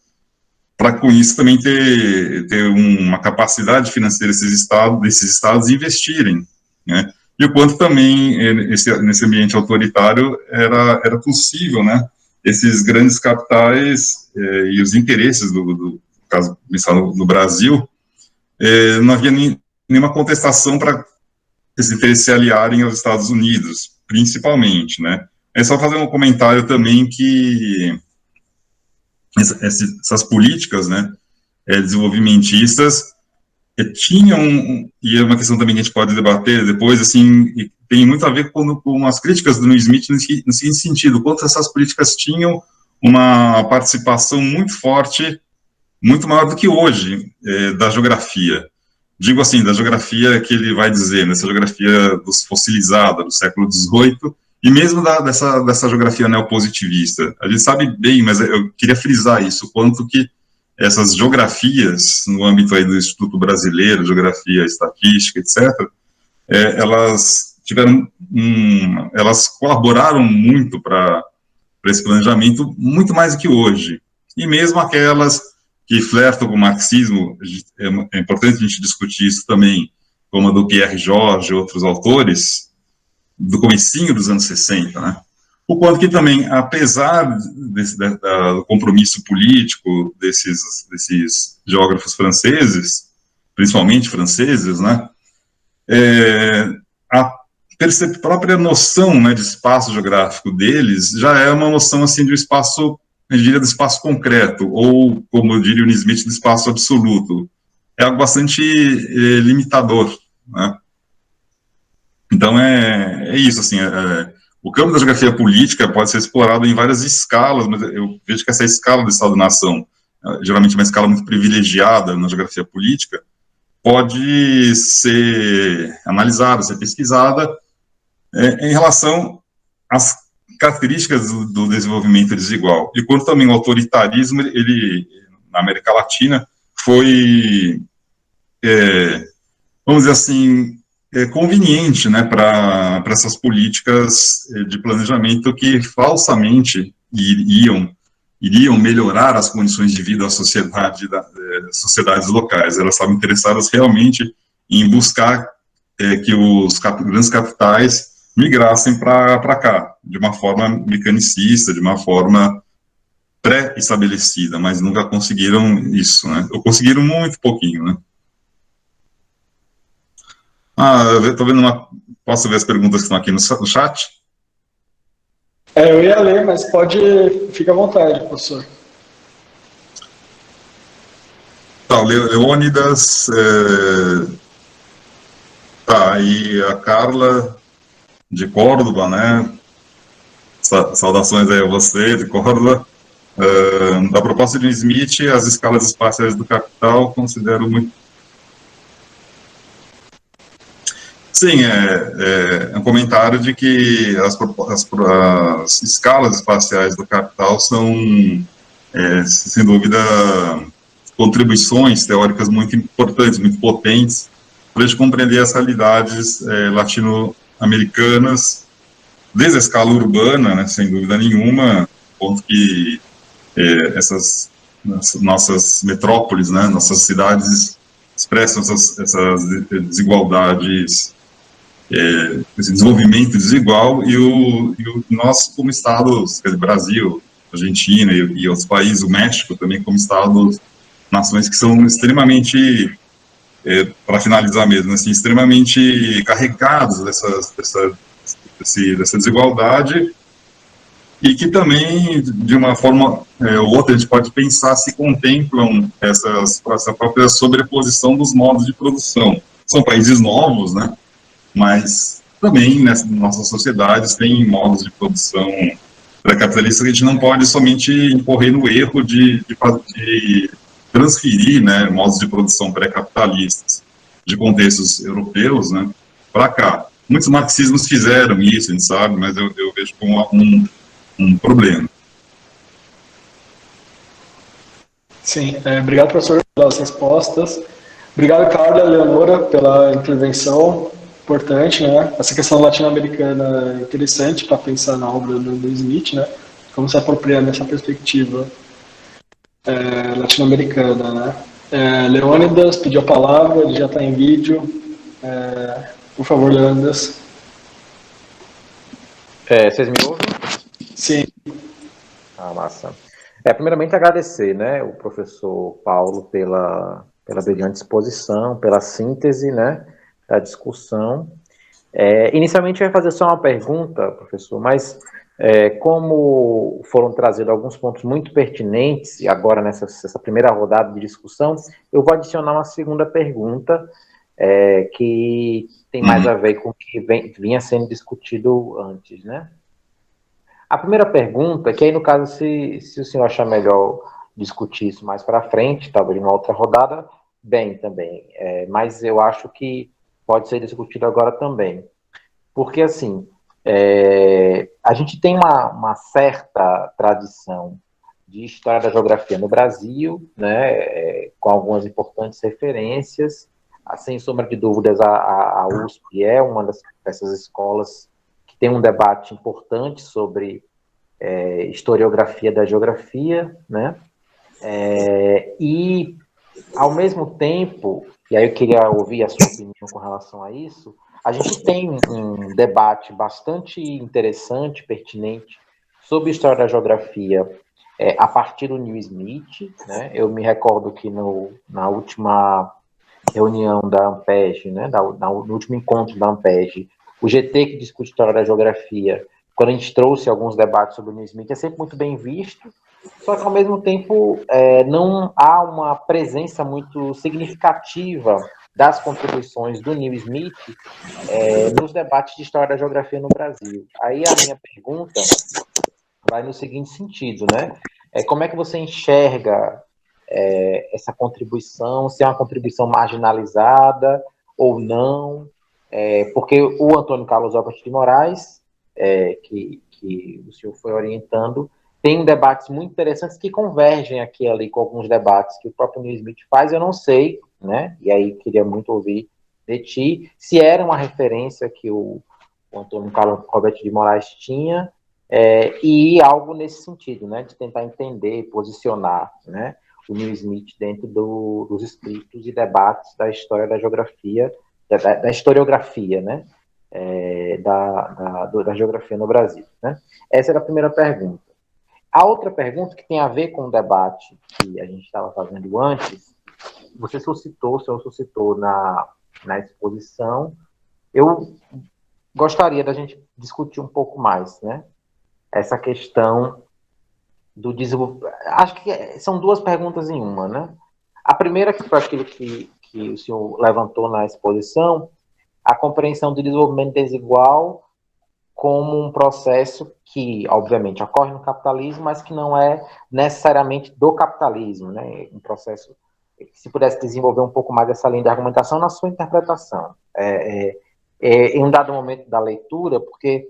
para com isso também ter uma capacidade financeira desses estados investirem, né? E o quanto também nesse ambiente autoritário era possível, né, esses grandes capitais e os interesses no caso no Brasil, não havia nenhuma contestação para esses interesses se aliarem aos Estados Unidos, principalmente, né? É só fazer um comentário também que essas políticas, né, desenvolvimentistas, tinham, e é uma questão também que a gente pode debater depois, assim, tem muito a ver com as críticas do Neil Smith no seguinte sentido, quanto essas políticas tinham uma participação muito forte, muito maior do que hoje, da geografia. Digo assim, da geografia que ele vai dizer, nessa geografia fossilizada do século XVIII, e mesmo dessa geografia neopositivista. A gente sabe bem, mas eu queria frisar isso, quanto que essas geografias, no âmbito aí do Instituto Brasileiro, Geografia Estatística, etc., elas colaboraram muito para esse planejamento, muito mais do que hoje. E mesmo aquelas que flertam com o marxismo, é importante a gente discutir isso também, como a do Pierre Georges e outros autores, do comecinho dos anos 60, né? o quanto que também, apesar do compromisso político desses geógrafos franceses, principalmente franceses, né, a própria noção, né, de espaço geográfico deles já é uma noção assim de um espaço, eu diria, de espaço concreto, ou, como eu diria o Smith, de espaço absoluto. É algo bastante limitador, né? Então, é isso, assim, o campo da geografia política pode ser explorado em várias escalas, mas eu vejo que essa escala do Estado-nação, geralmente uma escala muito privilegiada na geografia política, pode ser analisada, ser pesquisada em relação às características do desenvolvimento desigual. E quanto também o autoritarismo, ele na América Latina, foi, vamos dizer assim, conveniente, né, para essas políticas de planejamento que falsamente iriam melhorar as condições de vida da sociedade, sociedades locais. Elas estavam interessadas realmente em buscar que os grandes capitais migrassem para cá, de uma forma mecanicista, de uma forma pré-estabelecida, mas nunca conseguiram isso, né? Ou conseguiram muito pouquinho, né? Eu estou vendo Posso ver as perguntas que estão aqui no chat?
Eu ia ler, mas fica à vontade, professor.
Tá, Leônidas, e a Carla de Córdoba, né? Saudações aí a você, de Córdoba. Da proposta de Smith, as escalas espaciais do capital considero muito. Sim, é um comentário de que as escalas espaciais do capital são, sem dúvida, contribuições teóricas muito importantes, muito potentes, para a gente compreender as realidades latino-americanas, desde a escala urbana, né, sem dúvida nenhuma, ponto que essas nossas metrópoles, né, nossas cidades expressam essas desigualdades, esse desenvolvimento desigual, e nós, como Estados, quer dizer, Brasil, Argentina e outros países, o México também, como Estados, nações que são extremamente, para finalizar mesmo, assim, extremamente carregados dessa desigualdade, e que também, de uma forma ou outra, a gente pode pensar se contemplam essa própria sobreposição dos modos de produção. São países novos, né? Mas também nossas sociedades têm modos de produção pré-capitalistas que a gente não pode somente incorrer no erro de transferir, né, modos de produção pré-capitalistas de contextos europeus, né, para cá. Muitos marxismos fizeram isso, a gente sabe, mas eu vejo como um problema.
Sim, obrigado, professor, pelas respostas. Obrigado, Carla e Leonora, pela intervenção importante, né? Essa questão latino-americana é interessante para pensar na obra do Smith, né? Como se apropriar nessa perspectiva latino-americana, né? Leônidas pediu a palavra, ele já está em vídeo. Por favor, Leônidas.
Vocês me ouvem?
Sim.
Massa. Primeiramente agradecer, né, o professor Paulo pela brilhante exposição, pela síntese, né, da discussão. Inicialmente eu ia fazer só uma pergunta, professor, mas como foram trazidos alguns pontos muito pertinentes, e agora nessa primeira rodada de discussão, eu vou adicionar uma segunda pergunta, que tem mais a ver com o que vinha sendo discutido antes, né? A primeira pergunta, que aí no caso, se o senhor achar melhor discutir isso mais para frente, talvez numa outra rodada, bem também, mas eu acho que pode ser discutido agora também. Porque, assim, a gente tem uma certa tradição de história da geografia no Brasil, né, com algumas importantes referências. Sem sombra de dúvidas, a USP é uma dessas escolas que tem um debate importante sobre historiografia da geografia, né? E, ao mesmo tempo, e aí eu queria ouvir a sua opinião com relação a isso, a gente tem um debate bastante interessante, pertinente, sobre história da geografia a partir do New Smith, né? Eu me recordo que na última reunião da Ampeg, né, no último encontro da Ampeg, o GT que discute história da geografia, quando a gente trouxe alguns debates sobre o New Smith, é sempre muito bem visto, só que ao mesmo tempo não há uma presença muito significativa das contribuições do New Smith nos debates de história da geografia no Brasil. Aí a minha pergunta vai no seguinte sentido, né? Como é que você enxerga essa contribuição, se é uma contribuição marginalizada ou não? Porque o Antônio Carlos Albert de Moraes, que o senhor foi orientando, tem debates muito interessantes que convergem aqui e ali com alguns debates que o próprio Neil Smith faz, eu não sei, né? E aí queria muito ouvir de ti, se era uma referência que o Antônio Carlos Albert de Moraes tinha, e algo nesse sentido, né? De tentar entender, posicionar, né? O Neil Smith dentro dos escritos e debates da história da geografia, da historiografia, né? Da geografia no Brasil, né? Essa era a primeira pergunta. A outra pergunta, que tem a ver com o debate que a gente estava fazendo antes, o senhor suscitou na exposição, eu gostaria da gente discutir um pouco mais, né? Essa questão do desenvolvimento. Acho que são duas perguntas em uma, né? A primeira, que foi aquilo que o senhor levantou na exposição, a compreensão do desenvolvimento desigual como um processo que, obviamente, ocorre no capitalismo, mas que não é necessariamente do capitalismo, né? Um processo que, se pudesse desenvolver um pouco mais essa linha de argumentação na sua interpretação. Em um dado momento da leitura, porque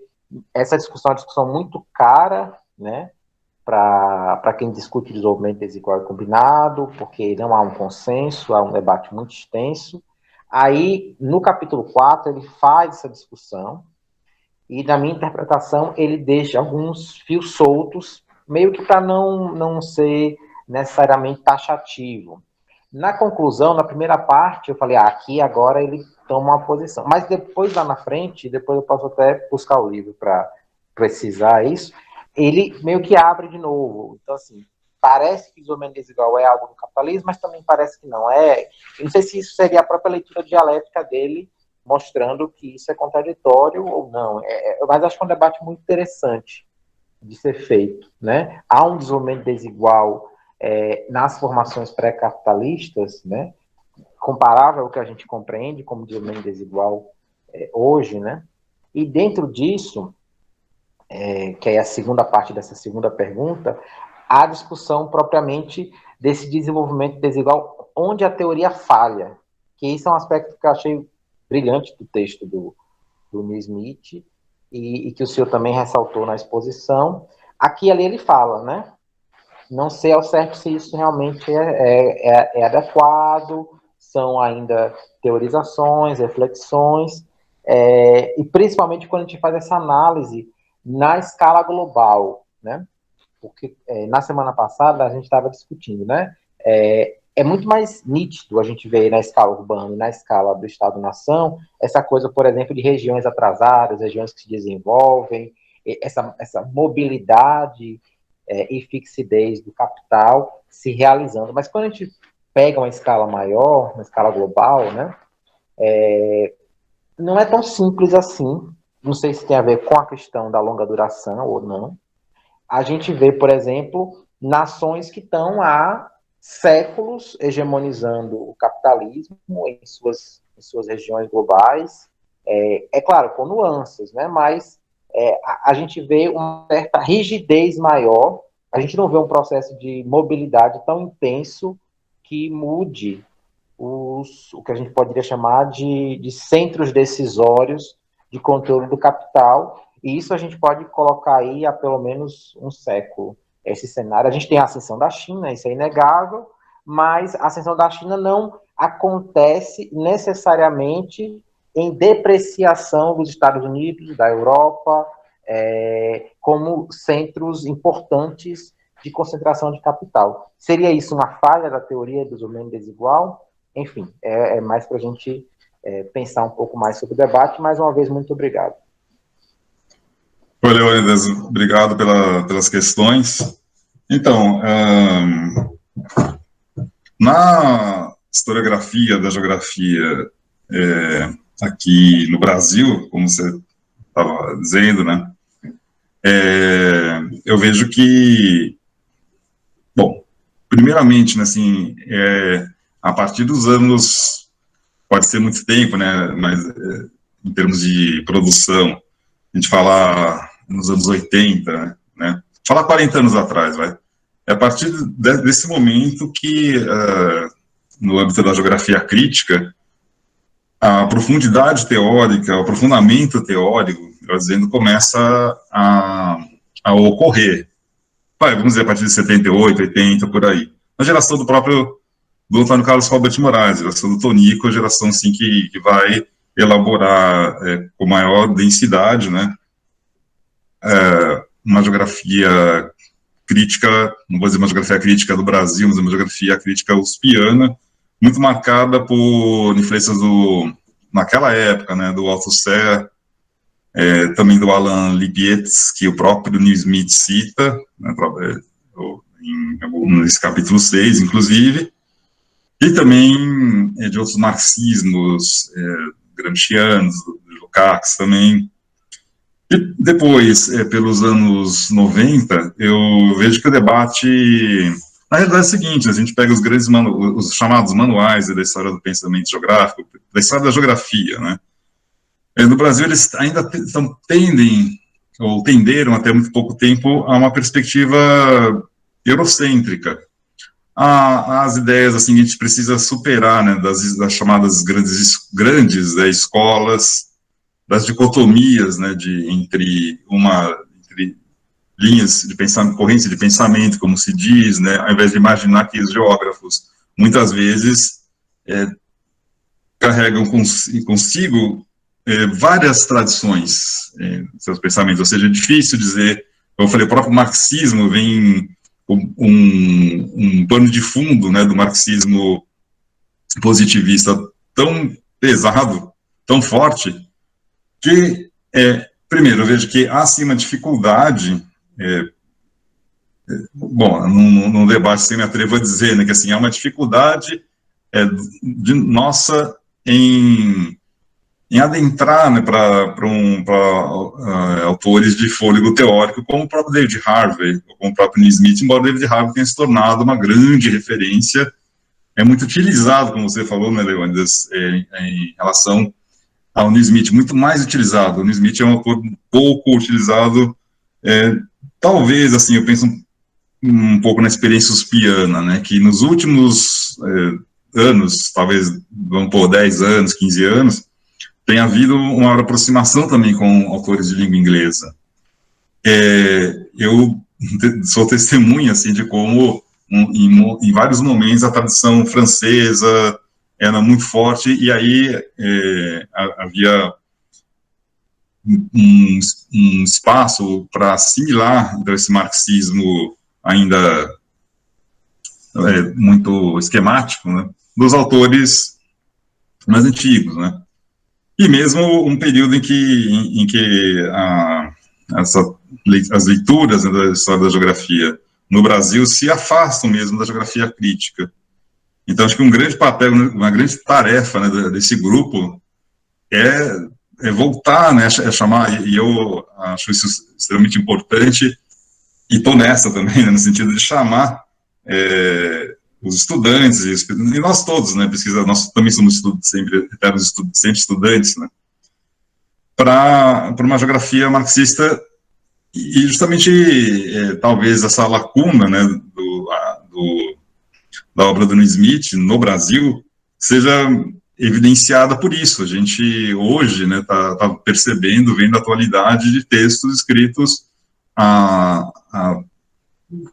essa discussão é uma discussão muito cara, né? Para quem discute desenvolvimento desigual e combinado, porque não há um consenso, há um debate muito extenso. Aí, no capítulo 4, ele faz essa discussão, e, na minha interpretação, ele deixa alguns fios soltos, meio que para não ser necessariamente taxativo. Na conclusão, na primeira parte, eu falei, aqui agora ele toma uma posição. Mas depois, lá na frente, depois eu posso até buscar o livro para precisar isso, ele meio que abre de novo. Então, assim, parece que o desenvolvimento desigual é algo do capitalismo, mas também parece que não é. Eu não sei se isso seria a própria leitura dialética dele, mostrando que isso é contraditório ou não. Mas acho que é um debate muito interessante de ser feito, né? Há um desenvolvimento desigual nas formações pré-capitalistas, né? Comparável ao que a gente compreende como desenvolvimento desigual hoje, né? E dentro disso, que é a segunda parte dessa segunda pergunta, a discussão propriamente desse desenvolvimento desigual onde a teoria falha, que isso é um aspecto que eu achei brilhante do texto do Neil Smith, e que o senhor também ressaltou na exposição. Aqui e ali ele fala, né? Não sei ao certo se isso realmente é adequado, são ainda teorizações, reflexões, e principalmente quando a gente faz essa análise na escala global, né? Porque na semana passada a gente estava discutindo, né? É muito mais nítido a gente ver na escala urbana e na escala do Estado-nação essa coisa, por exemplo, de regiões atrasadas, regiões que se desenvolvem, essa mobilidade e fixidez do capital se realizando. Mas quando a gente pega uma escala maior, uma escala global, né, não é tão simples assim. Não sei se tem a ver com a questão da longa duração ou não. A gente vê, por exemplo, nações que estão há séculos hegemonizando o capitalismo em suas regiões globais. Claro, com nuances, né? Mas a gente vê uma certa rigidez maior, a gente não vê um processo de mobilidade tão intenso que mude o que a gente poderia chamar de centros decisórios de controle do capital, e isso a gente pode colocar aí há pelo menos um século. Esse cenário, a gente tem a ascensão da China, isso é inegável, mas a ascensão da China não acontece necessariamente em depreciação dos Estados Unidos, da Europa, como centros importantes de concentração de capital. Seria isso uma falha da teoria do desenvolvimento desigual? Enfim, é mais para a gente pensar um pouco mais sobre o debate. Mais uma vez, muito obrigado.
Oi, Leônidas, obrigado pelas questões. Então, na historiografia da geografia aqui no Brasil, como você estava dizendo, né, eu vejo que, bom, primeiramente, né, assim, a partir dos anos, pode ser muito tempo, né, mas em termos de produção, a gente fala nos anos 80, né, fala 40 anos atrás, vai. É a partir desse momento que, no âmbito da geografia crítica, a profundidade teórica, o aprofundamento teórico, eu dizendo, começa a ocorrer. Vamos dizer, a partir de 78, 80, por aí. Na geração do Antônio Carlos Albert Moraes, a geração do Tonico, a geração, assim, que vai elaborar com maior densidade, né, uma geografia crítica, não vou dizer uma geografia crítica do Brasil, mas uma geografia crítica uspiana, muito marcada por influências naquela época, né, do Althusser, também do Alan Lipietz, que o próprio Neil Smith cita, né, nesse capítulo 6, inclusive, e também de outros marxismos gramscianos, do Lukács também. E depois, pelos anos 90, eu vejo que o debate, na realidade é o seguinte, a gente pega os chamados manuais da história do pensamento geográfico, da história da geografia, né? No Brasil, eles ainda tenderam até muito pouco tempo a uma perspectiva eurocêntrica. As ideias, assim, que a gente precisa superar, né, das chamadas grandes escolas, das dicotomias, né, entre linhas de pensamento, correntes de pensamento, como se diz, né, ao invés de imaginar que os geógrafos, muitas vezes, carregam consigo várias tradições, seus pensamentos, ou seja, é difícil dizer, como eu falei, o próprio marxismo vem um pano de fundo, né, do marxismo positivista tão pesado, tão forte, que, primeiro, eu vejo que há, sim, uma dificuldade, bom, num debate, sem me atrevo a dizer, né, que, assim, há uma dificuldade nossa em adentrar, né, para autores de fôlego teórico, como o próprio David Harvey, ou como o próprio Neil Smith, embora David Harvey tenha se tornado uma grande referência, muito utilizado, como você falou, né, Leônidas, em relação ao Neil Smith, muito mais utilizado. O Neil Smith é um autor pouco utilizado, talvez, assim, eu penso um pouco na experiência uspiana, né, que nos últimos anos, talvez, vamos por 10 anos, 15 anos, tem havido uma aproximação também com autores de língua inglesa. Eu sou testemunha, assim, de como, em vários momentos, a tradição francesa era muito forte, e aí havia um espaço para assimilar esse marxismo ainda muito esquemático, né, dos autores mais antigos, né, e mesmo um período em que as leituras, né, da história da geografia no Brasil se afastam mesmo da geografia crítica. Então, acho que um grande papel, uma grande tarefa, né, desse grupo é voltar, né, chamar, e eu acho isso extremamente importante, e estou nessa também, né, no sentido de chamar os estudantes, e nós todos, né, nós também somos sempre estudantes, né, para uma geografia marxista, e justamente, talvez, essa lacuna, né, da obra do Neil Smith no Brasil seja evidenciada por isso. A gente hoje, né, tá percebendo, vendo a atualidade de textos escritos há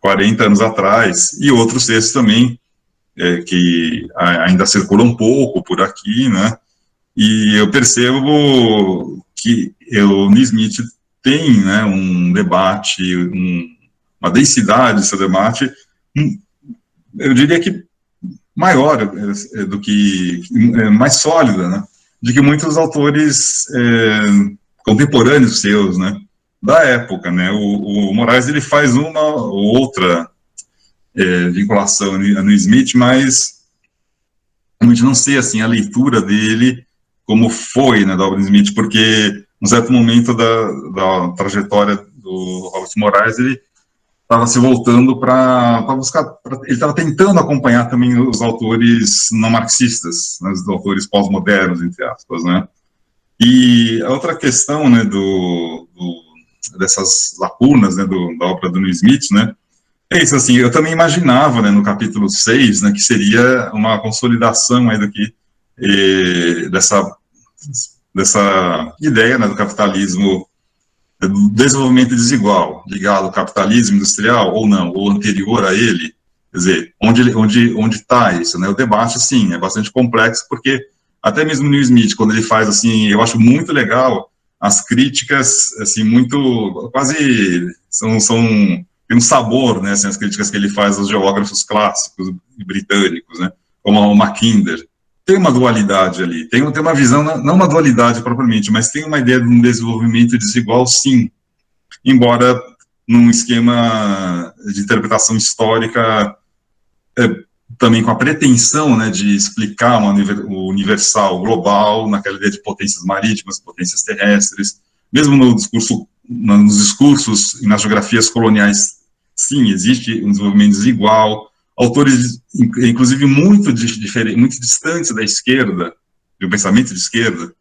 40 anos atrás, e outros textos também que ainda circulam um pouco por aqui, né, e eu percebo que o Neil Smith tem, né, um debate, uma densidade desse debate, eu diria que maior do que, mais sólida, né, de que muitos autores contemporâneos seus, né, da época, né, o Moraes ele faz uma ou outra vinculação no Smith, mas realmente não sei assim a leitura dele como foi, né, da obra do Smith, porque em um certo momento da trajetória do Robert Moraes ele estava se voltando para buscar, ele estava tentando acompanhar também os autores não marxistas, né, os autores pós-modernos, entre aspas, né. E a outra questão, né, dessas lacunas, né, da obra do Neil Smith, né, é isso, assim, eu também imaginava, né, no capítulo 6, né, que seria uma consolidação aí dessa ideia, né, do capitalismo, do desenvolvimento desigual, ligado ao capitalismo industrial, ou não, ou anterior a ele, quer dizer, onde está isso, né, o debate, sim, é bastante complexo, porque até mesmo o Neil Smith, quando ele faz, assim, eu acho muito legal as críticas, assim, muito, quase, tem um sabor, né, assim, as críticas que ele faz aos geógrafos clássicos britânicos, né, como o Mackinder. Tem uma dualidade ali, tem uma visão, não uma dualidade propriamente, mas tem uma ideia de um desenvolvimento desigual, sim, embora num esquema de interpretação histórica também com a pretensão, né, de explicar o universal global, naquela ideia de potências marítimas, potências terrestres, mesmo nos discursos e nas geografias coloniais, sim, existe um desenvolvimento desigual, autores, inclusive, muito distantes da esquerda, do pensamento de esquerda,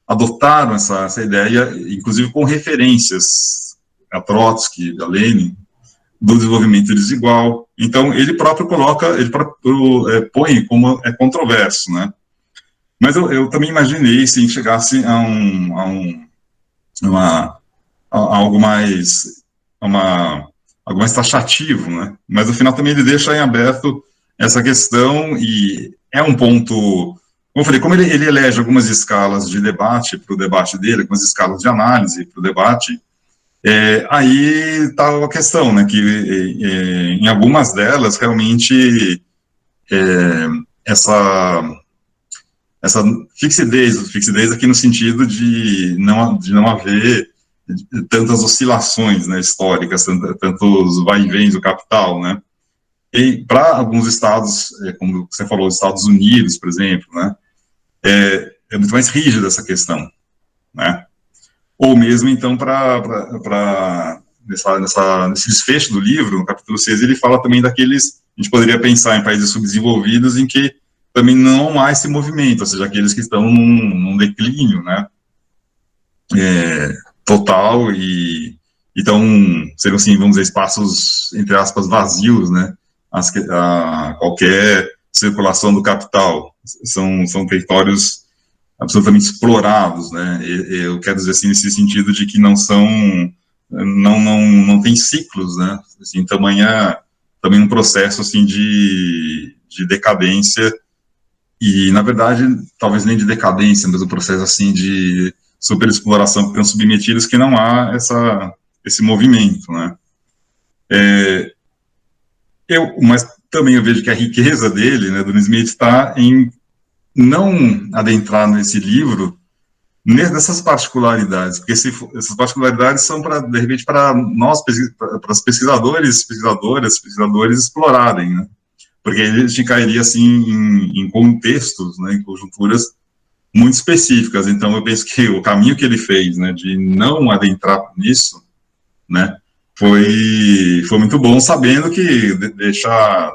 adotaram essa ideia, inclusive com referências a Trotsky, a Lenin, do desenvolvimento desigual. Então, ele próprio põe como controverso, né? Mas eu também imaginei, se chegasse a algo mais taxativo, né? Mas no final também ele deixa em aberto essa questão e é um ponto, como eu falei, como ele elege algumas escalas de debate para o debate dele, algumas escalas de análise para o debate, aí está a questão, né, que em algumas delas realmente essa fixidez aqui no sentido de não haver tantas oscilações, né, históricas, tantos vai-e-vens do capital, né, e para alguns estados, como você falou, os Estados Unidos, por exemplo, né, é muito mais rígida essa questão, né, ou mesmo, então, nesse desfecho do livro, no capítulo 6, ele fala também daqueles, a gente poderia pensar em países subdesenvolvidos em que também não há esse movimento, ou seja, aqueles que estão num declínio, né, total, e então, seriam, assim, vamos dizer, espaços, entre aspas, vazios, né, a qualquer circulação do capital, são territórios absolutamente explorados, né, eu quero dizer assim, nesse sentido de que não tem ciclos, né, assim, também um processo, assim, de decadência, e, na verdade, talvez nem de decadência, mas um processo, assim, de superexploração, que estão submetidos, que não há esse movimento, né. Mas também eu vejo que a riqueza dele, né, do Neil Smith, está em não adentrar nesse livro nessas particularidades, porque essas particularidades são, de repente, para nós, para os pesquisadores explorarem, né? Porque a gente cairia, assim, em contextos, né, em conjunturas muito específicas. Então, eu penso que o caminho que ele fez, né, de não adentrar nisso, né, foi muito bom, sabendo que deixa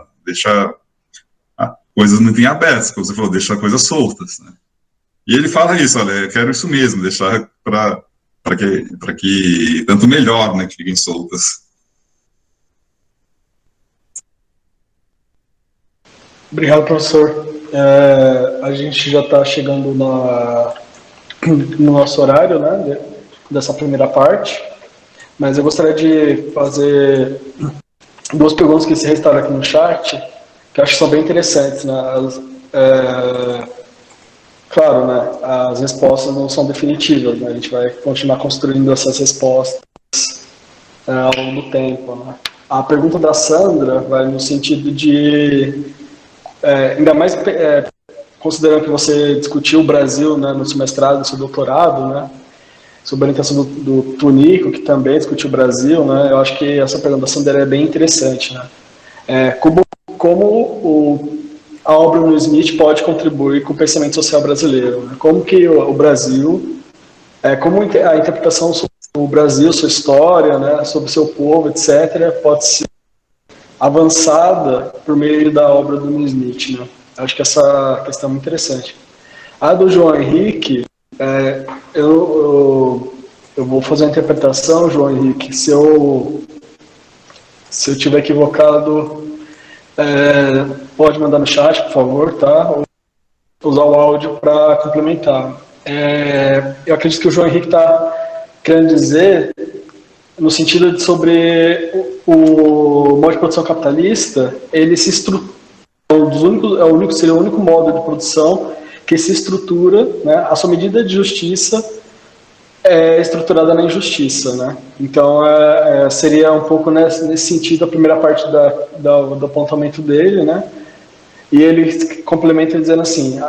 coisas muito em aberto, como você falou, deixar coisas soltas, né? E ele fala isso, olha, eu quero isso mesmo, deixar para que tanto melhor, né, que fiquem soltas.
Obrigado, professor. A gente já está chegando no nosso horário, né, dessa primeira parte, mas eu gostaria de fazer duas perguntas que se restaram aqui no chat, que eu acho que são bem interessantes, né? Claro, né, as respostas não são definitivas, né? A gente vai continuar construindo essas respostas ao longo do tempo, né? A pergunta da Sandra vai no sentido de, ainda mais considerando que você discutiu o Brasil, né, no seu mestrado, no seu doutorado, né, sobre a orientação do Tunico, que também discutiu o Brasil, né, eu acho que essa pergunta da Sandra é bem interessante, né. Como a obra do Smith pode contribuir com o pensamento social brasileiro, né? Como que o Brasil, como a interpretação sobre o Brasil, sua história, né, sobre o seu povo, etc., pode ser avançada por meio da obra do Smith, né? Acho que essa questão é muito interessante. A do João Henrique, eu vou fazer a interpretação, João Henrique, se eu tiver equivocado, pode mandar no chat, por favor, tá? Ou usar o áudio para complementar. Eu acredito que o João Henrique está querendo dizer no sentido de sobre o modo de produção capitalista, ele se estrutura, seria o único modo de produção que se estrutura, né, a sua medida de justiça é estruturada na injustiça, né? Então seria um pouco nesse sentido a primeira parte do apontamento dele, né? E ele complementa dizendo assim,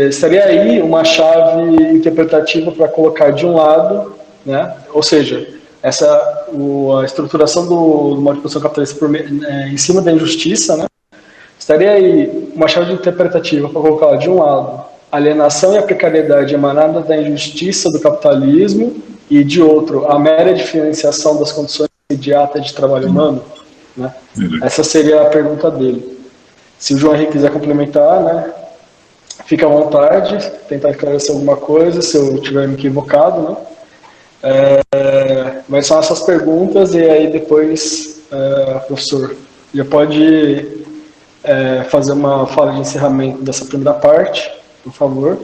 estaria aí uma chave interpretativa para colocar de um lado, né? Ou seja, a estruturação do modo de produção capitalista em cima da injustiça, né? Estaria aí uma chave interpretativa para colocar de um lado a alienação e a precariedade emanada da injustiça do capitalismo e de outro a mera diferenciação das condições imediatas de trabalho humano, né? Essa seria a pergunta dele. Se o João Henrique quiser complementar, né, fica à vontade, tentar esclarecer alguma coisa, se eu tiver me equivocado, né? Mas são essas perguntas e aí depois, professor, já pode fazer uma fala de encerramento dessa primeira parte, por favor,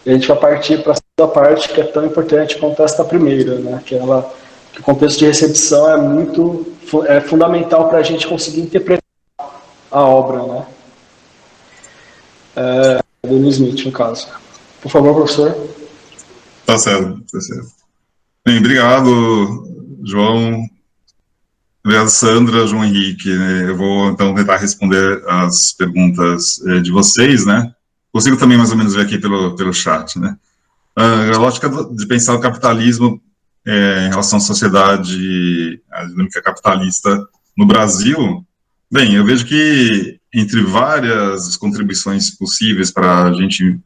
e a gente vai partir para a segunda parte, que é tão importante quanto esta primeira, né? Que o contexto de recepção é fundamental para a gente conseguir interpretar a obra, né? Do Smith, no caso. Por favor, professor.
Tá certo, tá certo. Bem, obrigado, João. Obrigado, Sandra, João Henrique. Eu vou, então, tentar responder as perguntas de vocês, né? Consigo também, mais ou menos, ver aqui pelo chat, né? A lógica de pensar o capitalismo em relação à sociedade, a dinâmica capitalista no Brasil, bem, eu vejo que entre várias contribuições possíveis para a gente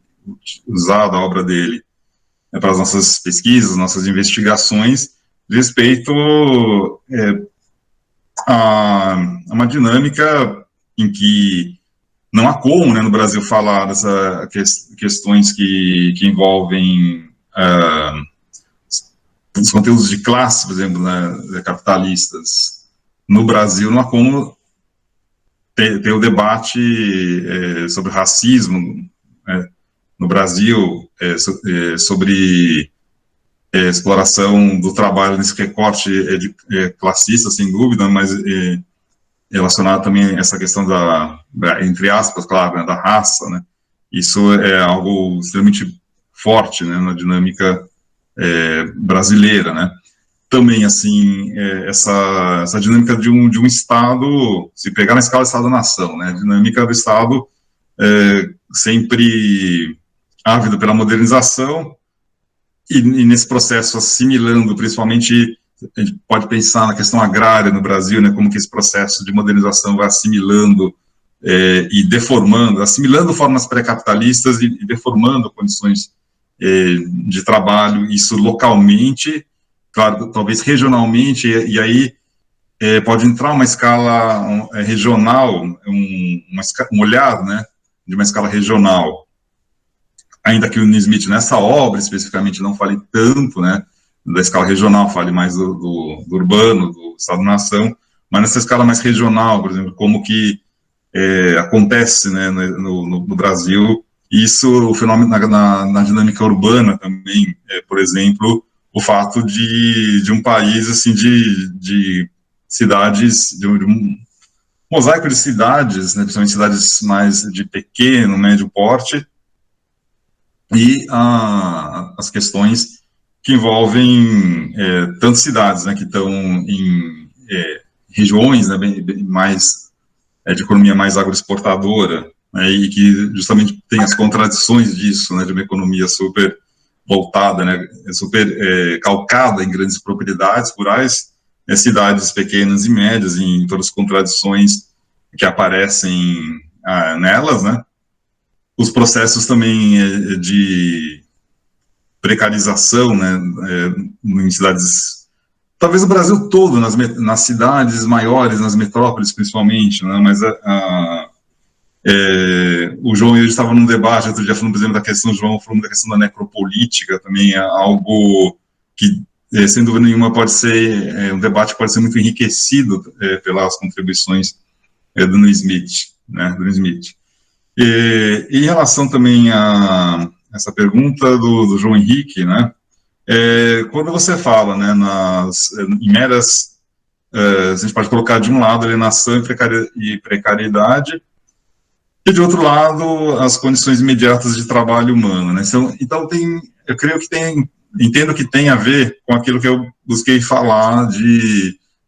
usar da obra dele, para as nossas pesquisas, nossas investigações, respeito a uma dinâmica em que não há como, né, no Brasil, falar dessas questões que envolvem os conteúdos de classe, por exemplo, né, capitalistas. No Brasil, não há como ter o debate sobre racismo, né, no Brasil, sobre exploração do trabalho nesse recorte classista, sem dúvida, mas relacionado também a essa questão entre aspas, claro, né, da raça, né? Isso é algo extremamente forte, né, na dinâmica brasileira, né? Também, assim, essa dinâmica de um Estado, se pegar na escala do Estado-nação, né, a dinâmica do Estado sempre ávido pela modernização e nesse processo assimilando, principalmente, a gente pode pensar na questão agrária no Brasil, né, como que esse processo de modernização vai assimilando e deformando, assimilando formas pré-capitalistas e deformando condições de trabalho, isso localmente, claro, talvez regionalmente, e aí pode entrar uma escala regional, um olhar, né, de uma escala regional, ainda que o Smith nessa obra especificamente não fale tanto, né, da escala regional, fale mais do urbano, do Estado-nação, mas nessa escala mais regional, por exemplo, como que acontece, né, no Brasil, isso, o fenômeno na dinâmica urbana também, por exemplo, o fato de um país, assim, de cidades, de um mosaico de cidades, né, principalmente cidades mais de pequeno, médio porte, e as questões que envolvem tantas cidades, né, que estão em regiões, né, mais de economia mais agroexportadora, né, e que justamente tem as contradições disso, né, de uma economia super voltada, né, super calcada em grandes propriedades rurais, cidades pequenas e médias, em todas as contradições que aparecem nelas, né, os processos também de precarização, né, em cidades, talvez o Brasil todo, nas cidades maiores, nas metrópoles principalmente, né, mas o João e eu estava num debate outro dia falando, por exemplo, da questão, o João falando da questão da necropolítica, também é algo que, sem dúvida nenhuma, pode ser, um debate que pode ser muito enriquecido pelas contribuições do Nuno Smith, né, do Nuno Smith. E em relação também a essa pergunta do João Henrique, né, quando você fala, né, em meras, a gente pode colocar de um lado alienação e precariedade, e de outro lado as condições imediatas de trabalho humano, né, então eu creio que entendo que tem a ver com aquilo que eu busquei falar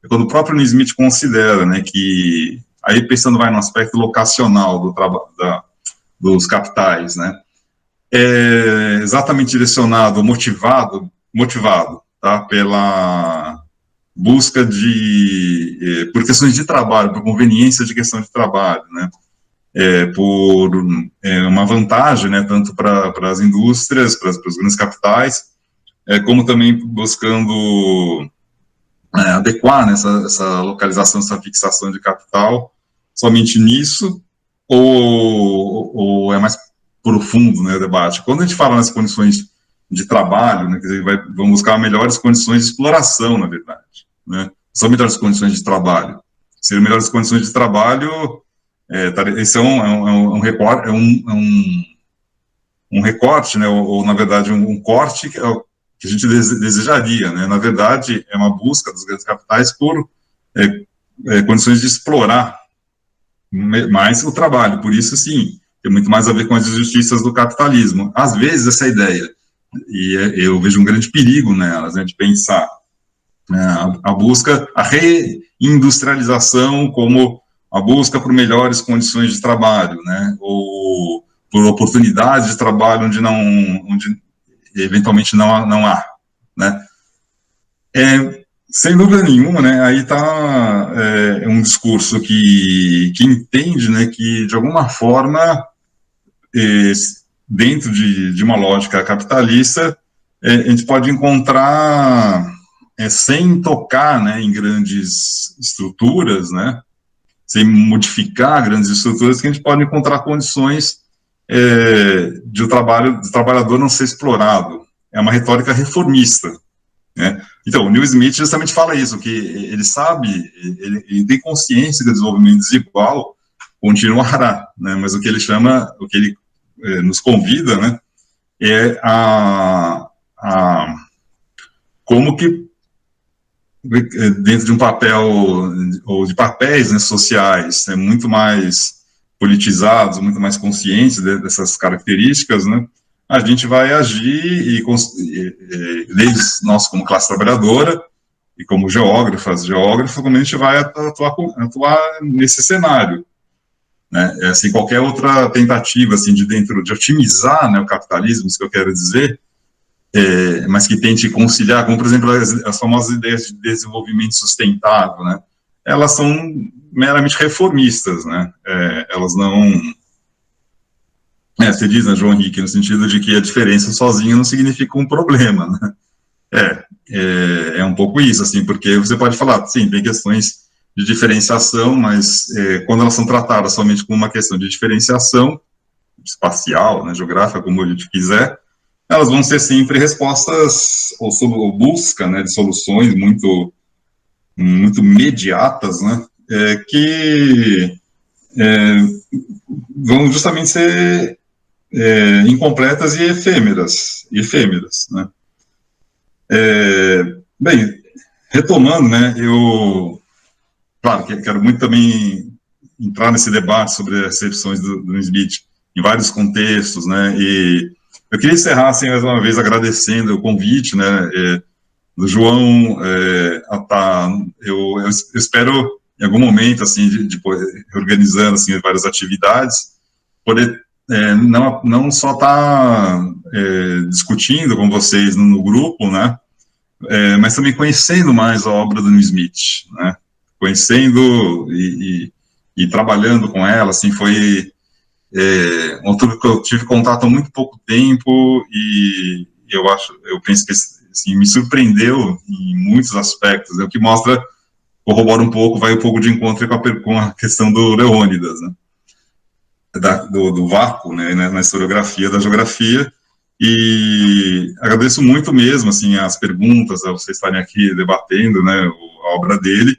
quando o próprio Nuno Smith considera, né, que, aí pensando no aspecto locacional do trabalho, dos capitais, né, exatamente direcionado, motivado, tá, pela busca por questões de trabalho, por conveniência de questão de trabalho, né, por uma vantagem, né, tanto para as indústrias, para os grandes capitais, como também buscando adequar, né, essa localização, essa fixação de capital somente nisso, ou é mais profundo, né, o debate? Quando a gente fala nas condições de trabalho, né, quer dizer, vamos buscar melhores condições de exploração, na verdade, né, são melhores condições de trabalho. Seriam melhores condições de trabalho, esse é um recorte, né, ou na verdade um corte que a gente desejaria, né, na verdade é uma busca dos grandes capitais por condições de explorar mais o trabalho, por isso sim, tem muito mais a ver com as injustiças do capitalismo. Às vezes essa ideia, e eu vejo um grande perigo nelas, né, de pensar a busca, a reindustrialização como a busca por melhores condições de trabalho, né, ou por oportunidades de trabalho onde eventualmente não há, né. Sem dúvida nenhuma, né, aí está um discurso que entende, né, que de alguma forma, dentro de uma lógica capitalista, a gente pode encontrar, sem tocar, né, em grandes estruturas, né, sem modificar grandes estruturas, que a gente pode encontrar condições de o trabalhador não ser explorado. É uma retórica reformista, né? Então, o Neil Smith justamente fala isso, que ele sabe, ele tem consciência que o desenvolvimento desigual continuará, né? Mas o que ele chama, o que ele nos convida, né, é como que dentro de um papel, ou de papéis, né, sociais, muito mais politizados, muito mais conscientes dessas características, né, a gente vai agir desde nós como classe trabalhadora e como geógrafo, como a gente vai atuar nesse cenário, né, assim, qualquer outra tentativa, assim, de otimizar, né, o capitalismo, isso que eu quero dizer, mas que tente conciliar, como, por exemplo, as famosas ideias de desenvolvimento sustentável, né, elas são meramente reformistas, né, elas não... você diz, né, João Henrique, no sentido de que a diferença sozinha não significa um problema, né, é um pouco isso, assim, porque você pode falar, sim, tem questões de diferenciação, mas quando elas são tratadas somente como uma questão de diferenciação espacial, né, geográfica, como a gente quiser, elas vão ser sempre respostas ou busca, né, de soluções muito imediatas, né, que vão justamente ser incompletas e efêmeras, né. Bem, retomando, né, eu, claro, quero muito também entrar nesse debate sobre as recepções do Smith em vários contextos, né, e eu queria encerrar, assim, mais uma vez, agradecendo o convite, né, do João, eu espero, em algum momento, assim, de reorganizando, assim, várias atividades, poder não só estar discutindo com vocês no grupo, né, mas também conhecendo mais a obra do Neil Smith, né, conhecendo e trabalhando com ela, assim, foi um autor que eu tive contato há muito pouco tempo e eu penso que assim, me surpreendeu em muitos aspectos, né, o que corrobora um pouco, vai um pouco de encontro com a questão do Leônidas, né, do vácuo, né, na historiografia da geografia, e agradeço muito mesmo, assim, as perguntas, a vocês estarem aqui debatendo, né, a obra dele,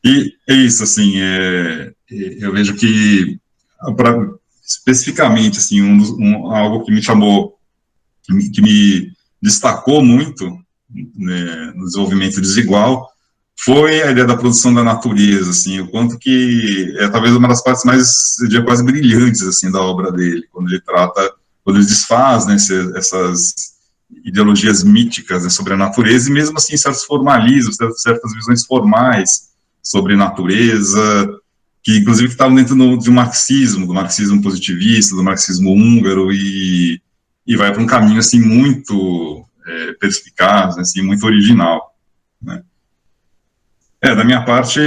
e é isso, assim, eu vejo que, especificamente, assim, algo que me chamou, que me destacou muito, né, no desenvolvimento desigual, foi a ideia da produção da natureza, assim, o quanto que talvez uma das partes mais, eu diria, quase brilhantes, assim, da obra dele, quando ele desfaz, né, essas ideologias míticas, né, sobre a natureza, e mesmo assim, certos formalismos, certas visões formais sobre natureza, que inclusive estavam dentro do marxismo positivista, do marxismo húngaro, e vai para um caminho, assim, muito perspicaz, né, assim, muito original, né. Da minha parte,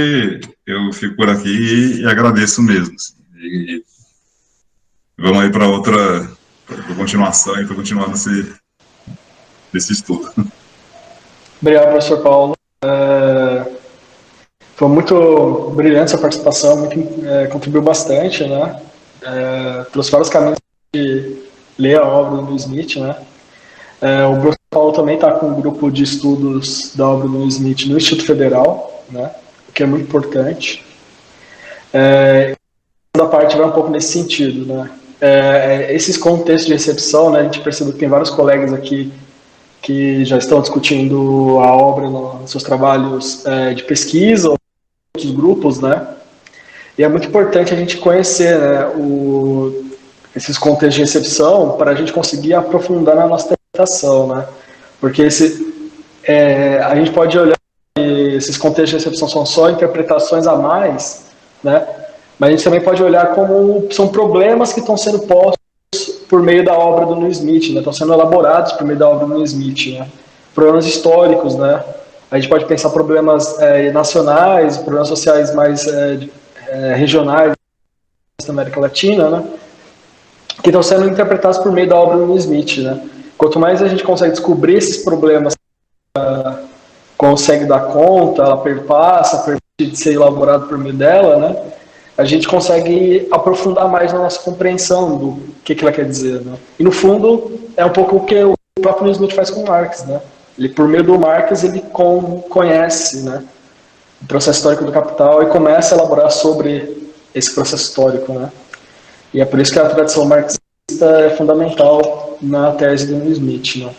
eu fico por aqui e agradeço mesmo. Assim, e vamos aí para continuação e para continuar nesse estudo.
Obrigado, professor Paulo. Foi muito brilhante essa participação, contribuiu bastante, né? Trouxe vários caminhos de ler a obra do Smith, né? O professor Paulo também está com um grupo de estudos da obra do Smith no Instituto Federal, né? O que é muito importante. A parte vai um pouco nesse sentido, né? Esses contextos de recepção, né? A gente percebeu que tem vários colegas aqui que já estão discutindo a obra nos seus trabalhos de pesquisa, ou outros grupos, né? E é muito importante a gente conhecer, né, esses contextos de recepção para a gente conseguir aprofundar na nossa interpretação, né? Porque a gente pode olhar que esses contextos de recepção são só interpretações a mais, né? Mas a gente também pode olhar como são problemas que estão sendo postos por meio da obra do Neil Smith, né? Estão sendo elaborados por meio da obra do Neil Smith, né? Problemas históricos, né? A gente pode pensar problemas nacionais, problemas sociais mais regionais da América Latina, né? Que estão sendo interpretados por meio da obra do Neil Smith, né? Quanto mais a gente consegue descobrir esses problemas, consegue dar conta, ela permite de ser elaborado por meio dela, né? A gente consegue aprofundar mais na nossa compreensão do que ela quer dizer, né? E no fundo é um pouco o que o próprio Neil Smith faz com Marx, né? Ele, por meio do Marx, ele conhece, né, o processo histórico do capital e começa a elaborar sobre esse processo histórico, né? E é por isso que a tradição marxista é fundamental na tese do Neil Smith, né?